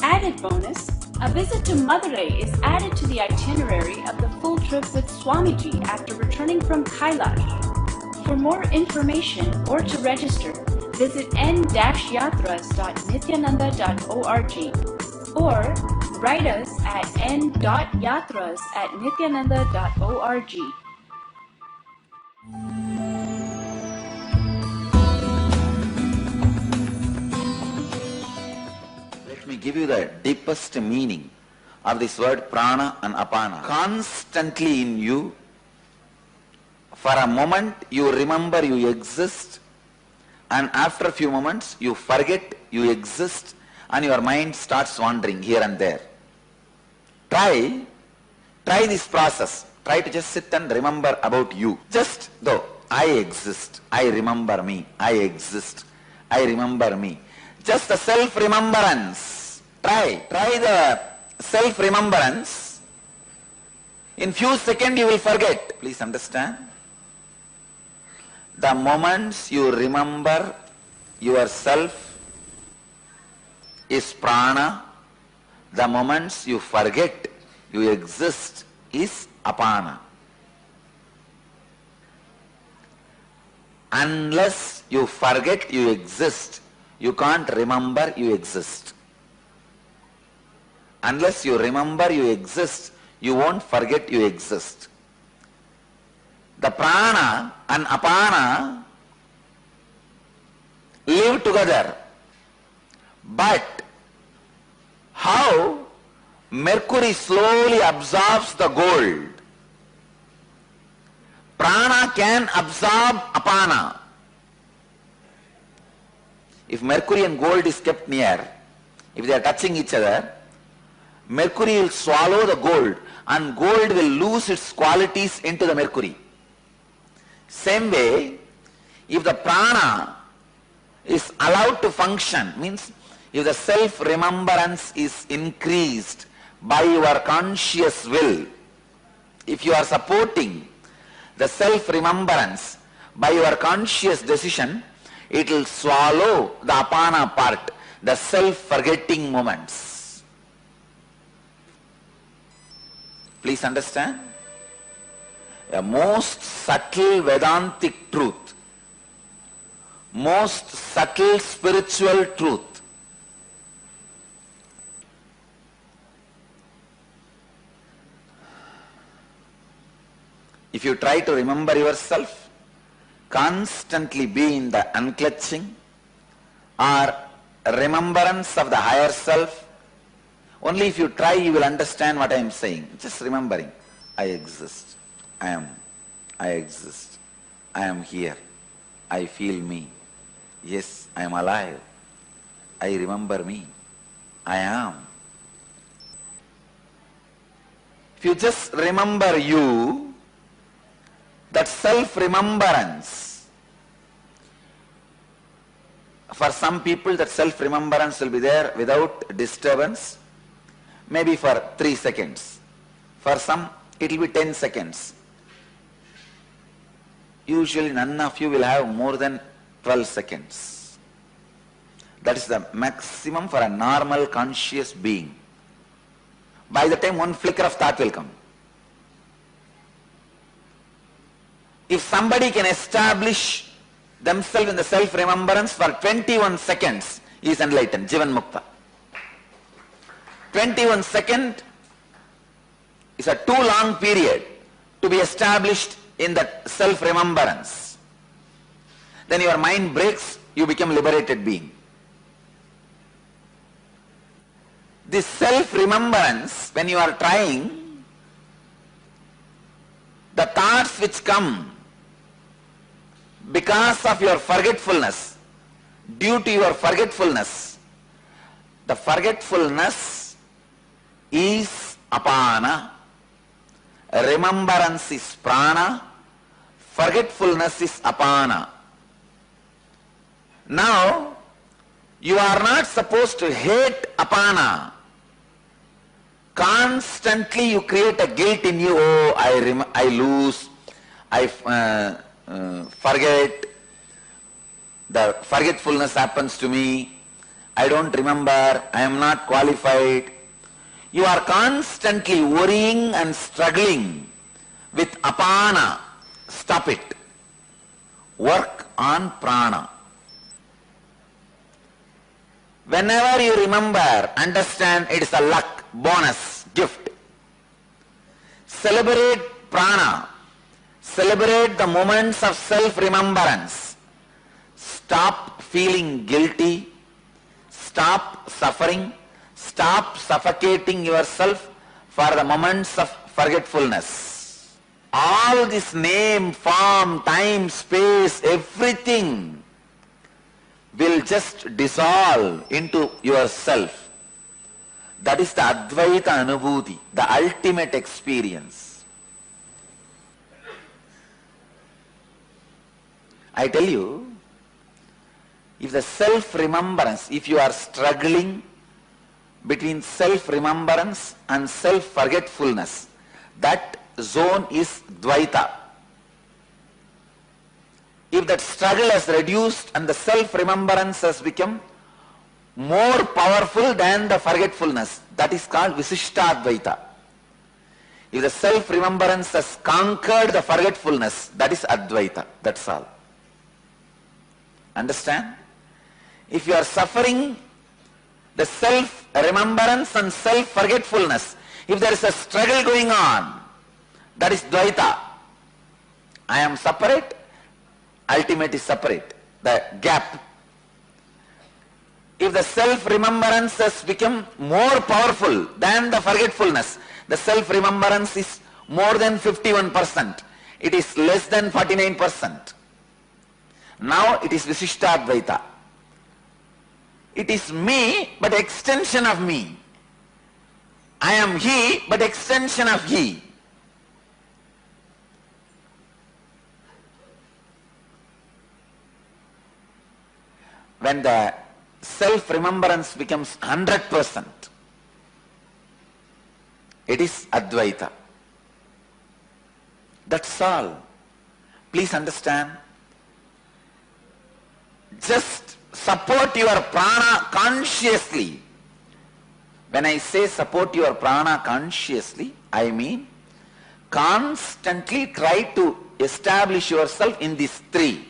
Added bonus, a visit to Madurai is added to the itinerary of the full trip with Swamiji after returning from Kailash. For more information or to register, visit n-yatras.nityananda.org or write us at n.yatras@nityananda.org. Let me give you the deepest meaning of this word prana and apana. Constantly in you, for a moment you remember you exist, and after a few moments you forget you exist, and your mind starts wandering here and there. Try this process. Try to just sit and remember about you. Just though, I exist, I remember me, I exist, I remember me. Just the self-remembrance. Try the self-remembrance. In few seconds you will forget. Please understand. The moments you remember yourself is prana. The moments you forget you exist is apana. Unless you forget you exist, you can't remember you exist. Unless you remember you exist, you won't forget you exist. The prana and apana live together. But how mercury slowly absorbs the gold, prana can absorb apana. If mercury and gold is kept near, if they are touching each other, mercury will swallow the gold and gold will lose its qualities into the mercury. Same way, if the prana is allowed to function, means if the self-remembrance is increased by your conscious will, if you are supporting the self-remembrance by your conscious decision, it will swallow the apana part, the self-forgetting moments. Please understand? A most subtle Vedantic truth, most subtle spiritual truth. If you try to remember yourself, constantly be in the unclutching or remembrance of the higher self, only if you try you will understand what I am saying. Just remembering, I exist, I exist, I am here, I feel me, yes, I am alive, I remember me, I am. If you just remember you, that self-remembrance, for some people that self-remembrance will be there without disturbance, maybe for 3 seconds. For some it will be 10 seconds. Usually none of you will have more than 12 seconds. That is the maximum for a normal conscious being. By the time one flicker of thought will come. If somebody can establish themselves in the self-remembrance for 21 seconds, he is enlightened, Jivan Mukta. 21 seconds is a too long period to be established in that self-remembrance. Then your mind breaks, you become liberated being. This self-remembrance, when you are trying, the thoughts which come because of your forgetfulness, due to your forgetfulness, the forgetfulness is apana, remembrance is prana, forgetfulness is apana. Now, you are not supposed to hate apana. Constantly you create a guilt in you, oh, I lose, I forget, the forgetfulness happens to me, I don't remember, I am not qualified. You are constantly worrying and struggling with apana. Stop it. Work on prana. Whenever you remember, understand it is a luck, bonus, gift. Celebrate prana. Celebrate the moments of self-remembrance. Stop feeling guilty. Stop suffering. Stop suffocating yourself for the moments of forgetfulness. All this name, form, time, space, everything will just dissolve into yourself. That is the Advaita Anubhuti, the ultimate experience. I tell you, if the self-remembrance, if you are struggling between self-remembrance and self-forgetfulness, that zone is Dvaita. If that struggle has reduced and the self-remembrance has become more powerful than the forgetfulness, that is called Visishtadvaita. If the self-remembrance has conquered the forgetfulness, that is Advaita. That's all. Understand? If you are suffering the self-remembrance and self-forgetfulness, if there is a struggle going on, that is Dvaita. I am separate, ultimate is separate, the gap. If the self-remembrance has become more powerful than the forgetfulness, the self-remembrance is more than 51%. It is less than 49%. Now it is Visishtadvaita. It is me, but extension of me. I am he, but extension of he. When the self-remembrance becomes 100%, it is Advaita. That's all. Please understand. Just support your prana consciously. When I say support your prana consciously, I mean constantly try to establish yourself in these three: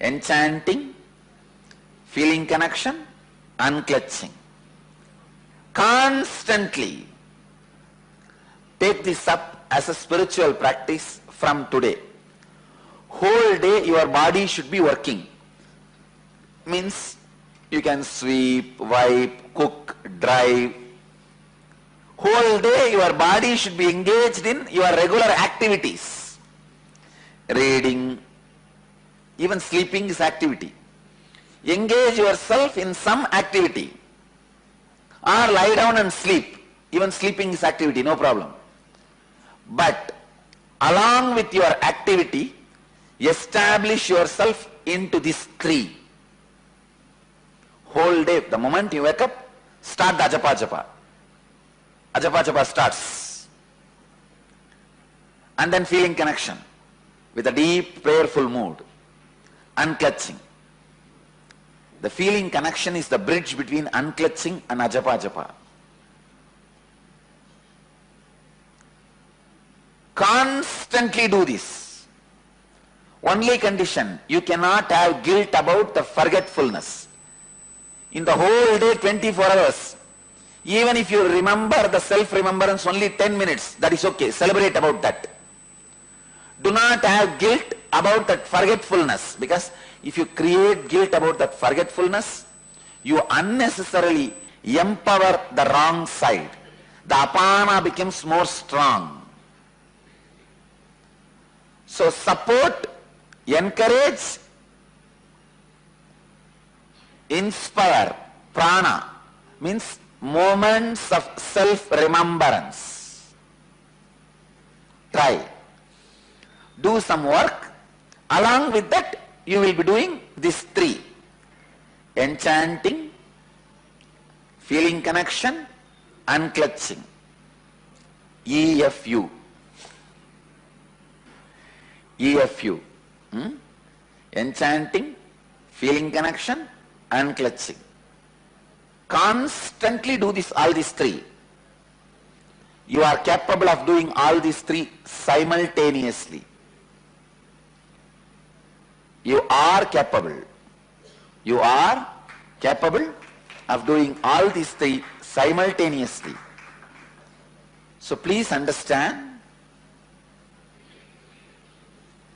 enchanting, feeling connection, unclutching. Constantly take this up as a spiritual practice from today. Whole day your body should be working. Means you can sweep, wipe, cook, drive. Whole day your body should be engaged in your regular activities. Reading, even sleeping is activity. Engage yourself in some activity. Or lie down and sleep. Even sleeping is activity, no problem. But along with your activity, establish yourself into these three. Whole day, the moment you wake up, start the Ajapa Japa. Ajapa Japa starts. And then feeling connection with a deep prayerful mood. Unclutching. The feeling connection is the bridge between unclutching and Ajapa Japa. Constantly do this. Only condition, you cannot have guilt about the forgetfulness. In the whole day, 24 hours, even if you remember the self-remembrance only 10 minutes, that is okay. Celebrate about that. Do not have guilt about that forgetfulness, because if you create guilt about that forgetfulness, you unnecessarily empower the wrong side. The apana becomes more strong. So support, encourage, inspire, prana means moments of self-remembrance. Try. Do some work. Along with that, you will be doing these three: enchanting, feeling connection, unclutching. EFU. EFU. Enchanting, feeling connection, unclutching. Constantly do this, all these three. You are capable of doing all these three simultaneously. You are capable. You are capable of doing all these three simultaneously. So please understand,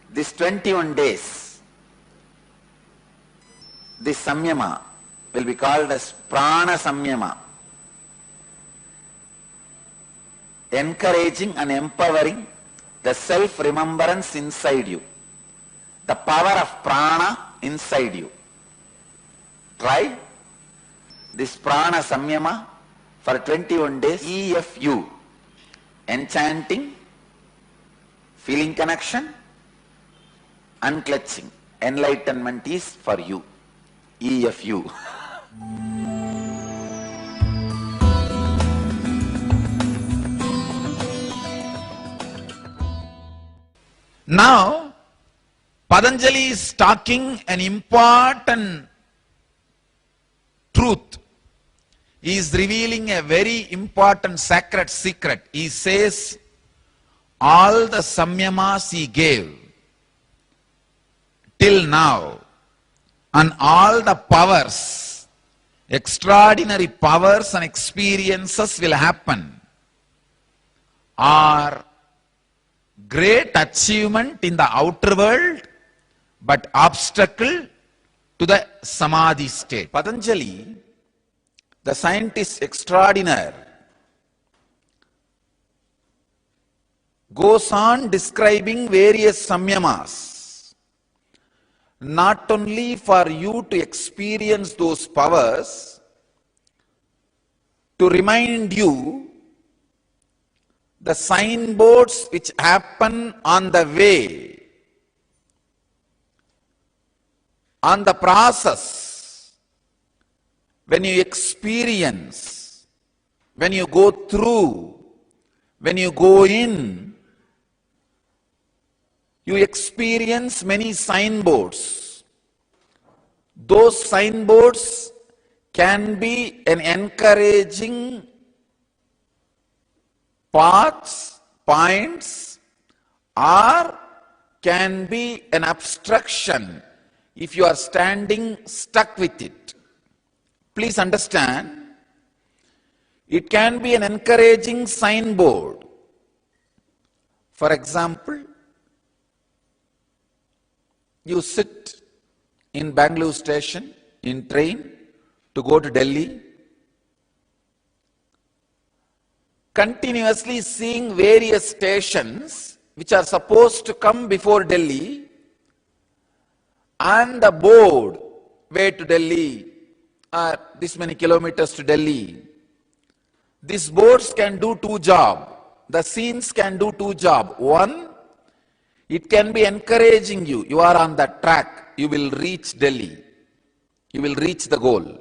this 21 days, this samyama will be called as prana samyama, encouraging and empowering the self-remembrance inside you, the power of prana inside you. Try this prana samyama for 21 days, EFU, enchanting, feeling connection, unclutching. Enlightenment is for you, EFU. Now, Patanjali is talking an important truth. He is revealing a very important sacred secret. He says, all the samyamas he gave till now, and all the powers, extraordinary powers and experiences will happen, are great achievement in the outer world, but obstacle to the samadhi state. Patanjali, the scientist extraordinaire, goes on describing various samyamas, not only for you to experience those powers, to remind you the signboards which happen on the way, on the process, when you experience, when you go through, when you go in, you experience many signboards. Those signboards can be an encouraging paths, points, or can be an obstruction if you are standing stuck with it. Please understand, it can be an encouraging signboard. For example, you sit in Bangalore station in train to go to Delhi, continuously seeing various stations which are supposed to come before Delhi, and the board, way to Delhi, or this many kilometers to Delhi. These boards can do two jobs. The scenes can do two jobs. One, it can be encouraging you. You are on the track. You will reach Delhi. You will reach the goal.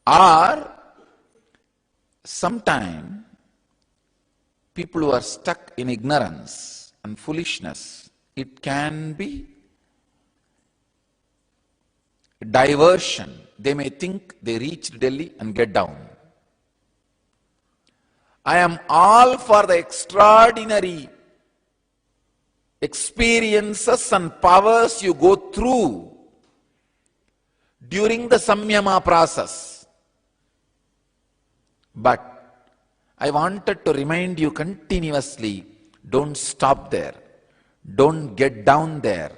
Or, sometime, people who are stuck in ignorance and foolishness, it can be diversion. They may think they reached Delhi and get down. I am all for the extraordinary experiences and powers you go through during the samyama process. But I wanted to remind you continuously, don't stop there. Don't get down there.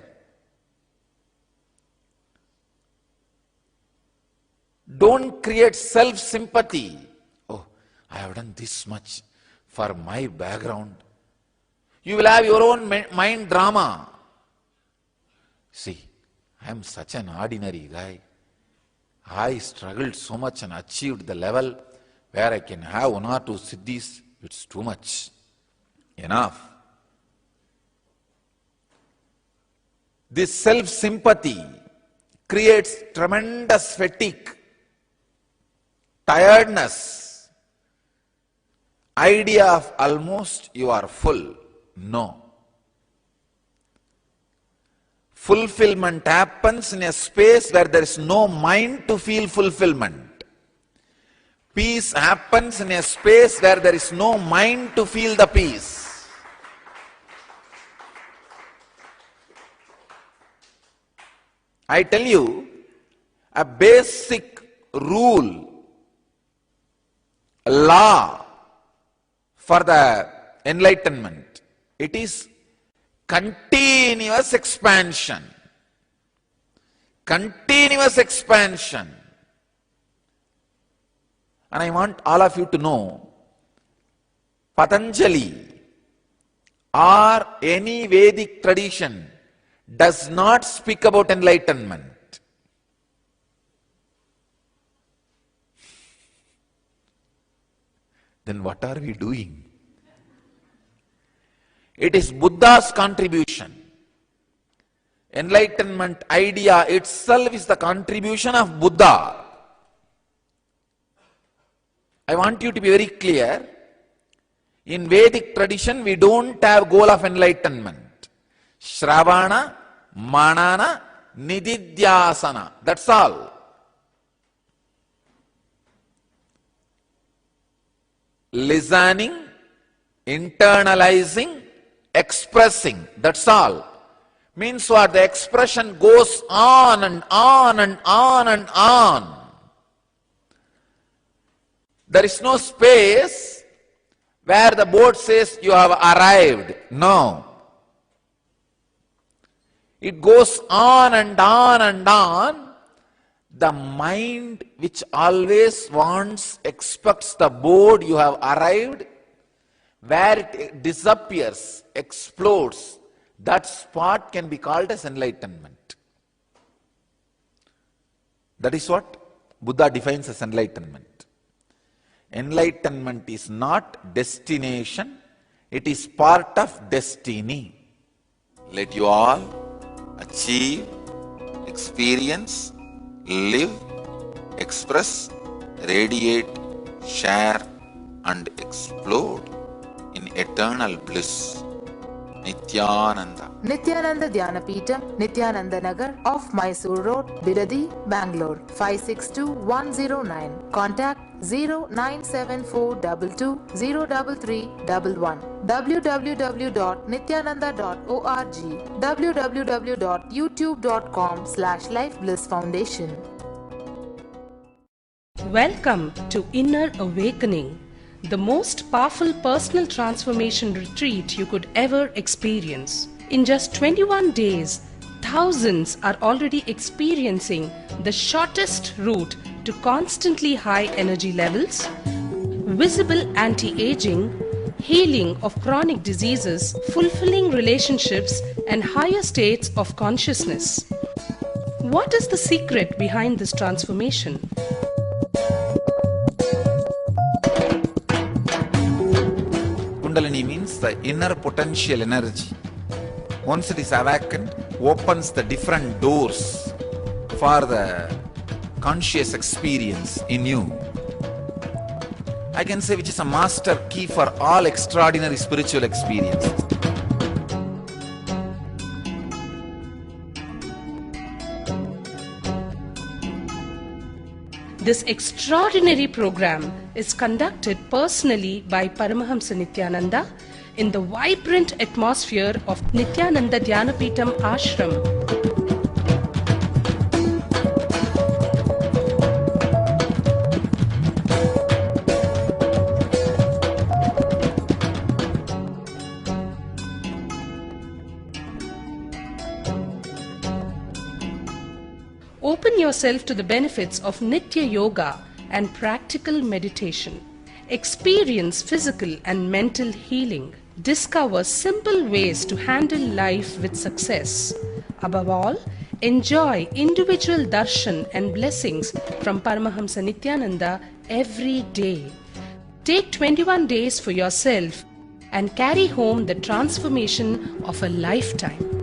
Don't create self-sympathy. Oh, I have done this much for my background. You will have your own mind drama. See, I am such an ordinary guy. I struggled so much and achieved the level where I can have one or two siddhis. It's too much. Enough. This self-sympathy creates tremendous fatigue, tiredness, idea of almost you are full. No. Fulfillment happens in a space where there is no mind to feel fulfillment. Peace happens in a space where there is no mind to feel the peace. I tell you, a basic rule, a law for the enlightenment. It is continuous expansion. Continuous expansion. And I want all of you to know, Patanjali or any Vedic tradition does not speak about enlightenment. Then what are we doing? It is Buddha's contribution. Enlightenment idea itself is the contribution of Buddha. I want you to be very clear. In Vedic tradition, we don't have goal of enlightenment. Shravana, Manana, Nididhyasana. That's all. Listening, internalizing, expressing. That's all. Means what? The expression goes on and on and on and on. There is no space where the board says you have arrived. No. It goes on and on and on. The mind which always wants, expects the board you have arrived, where it disappears, explodes, that spot can be called as enlightenment. That is what Buddha defines as enlightenment. Enlightenment is not destination, it is part of destiny. Let you all achieve, experience, live, express, radiate, share and explode in eternal bliss. Nityananda. Nityananda Dhyanapitham, Nityananda Nagar, off Mysore Road, Bidadi, Bangalore, 562109. Contact 097422033311. www.nityananda.org. www.youtube.com/lifeblissfoundation. Welcome to Inner Awakening, the most powerful personal transformation retreat you could ever experience. In just 21 days, thousands are already experiencing the shortest route to constantly high energy levels, visible anti-aging, healing of chronic diseases, fulfilling relationships, and higher states of consciousness. What is the secret behind this transformation? Kundalini means the inner potential energy. Once it is awakened, opens the different doors for the conscious experience in you. I can say which is a master key for all extraordinary spiritual experiences. This extraordinary program is conducted personally by Paramahamsa Nityananda in the vibrant atmosphere of Nityananda Dhyanapitham Ashram. Open yourself to the benefits of Nitya Yoga and practical meditation. Experience physical and mental healing. Discover simple ways to handle life with success. Above all, enjoy individual darshan and blessings from Paramahamsa Nityananda every day. Take 21 days for yourself and carry home the transformation of a lifetime.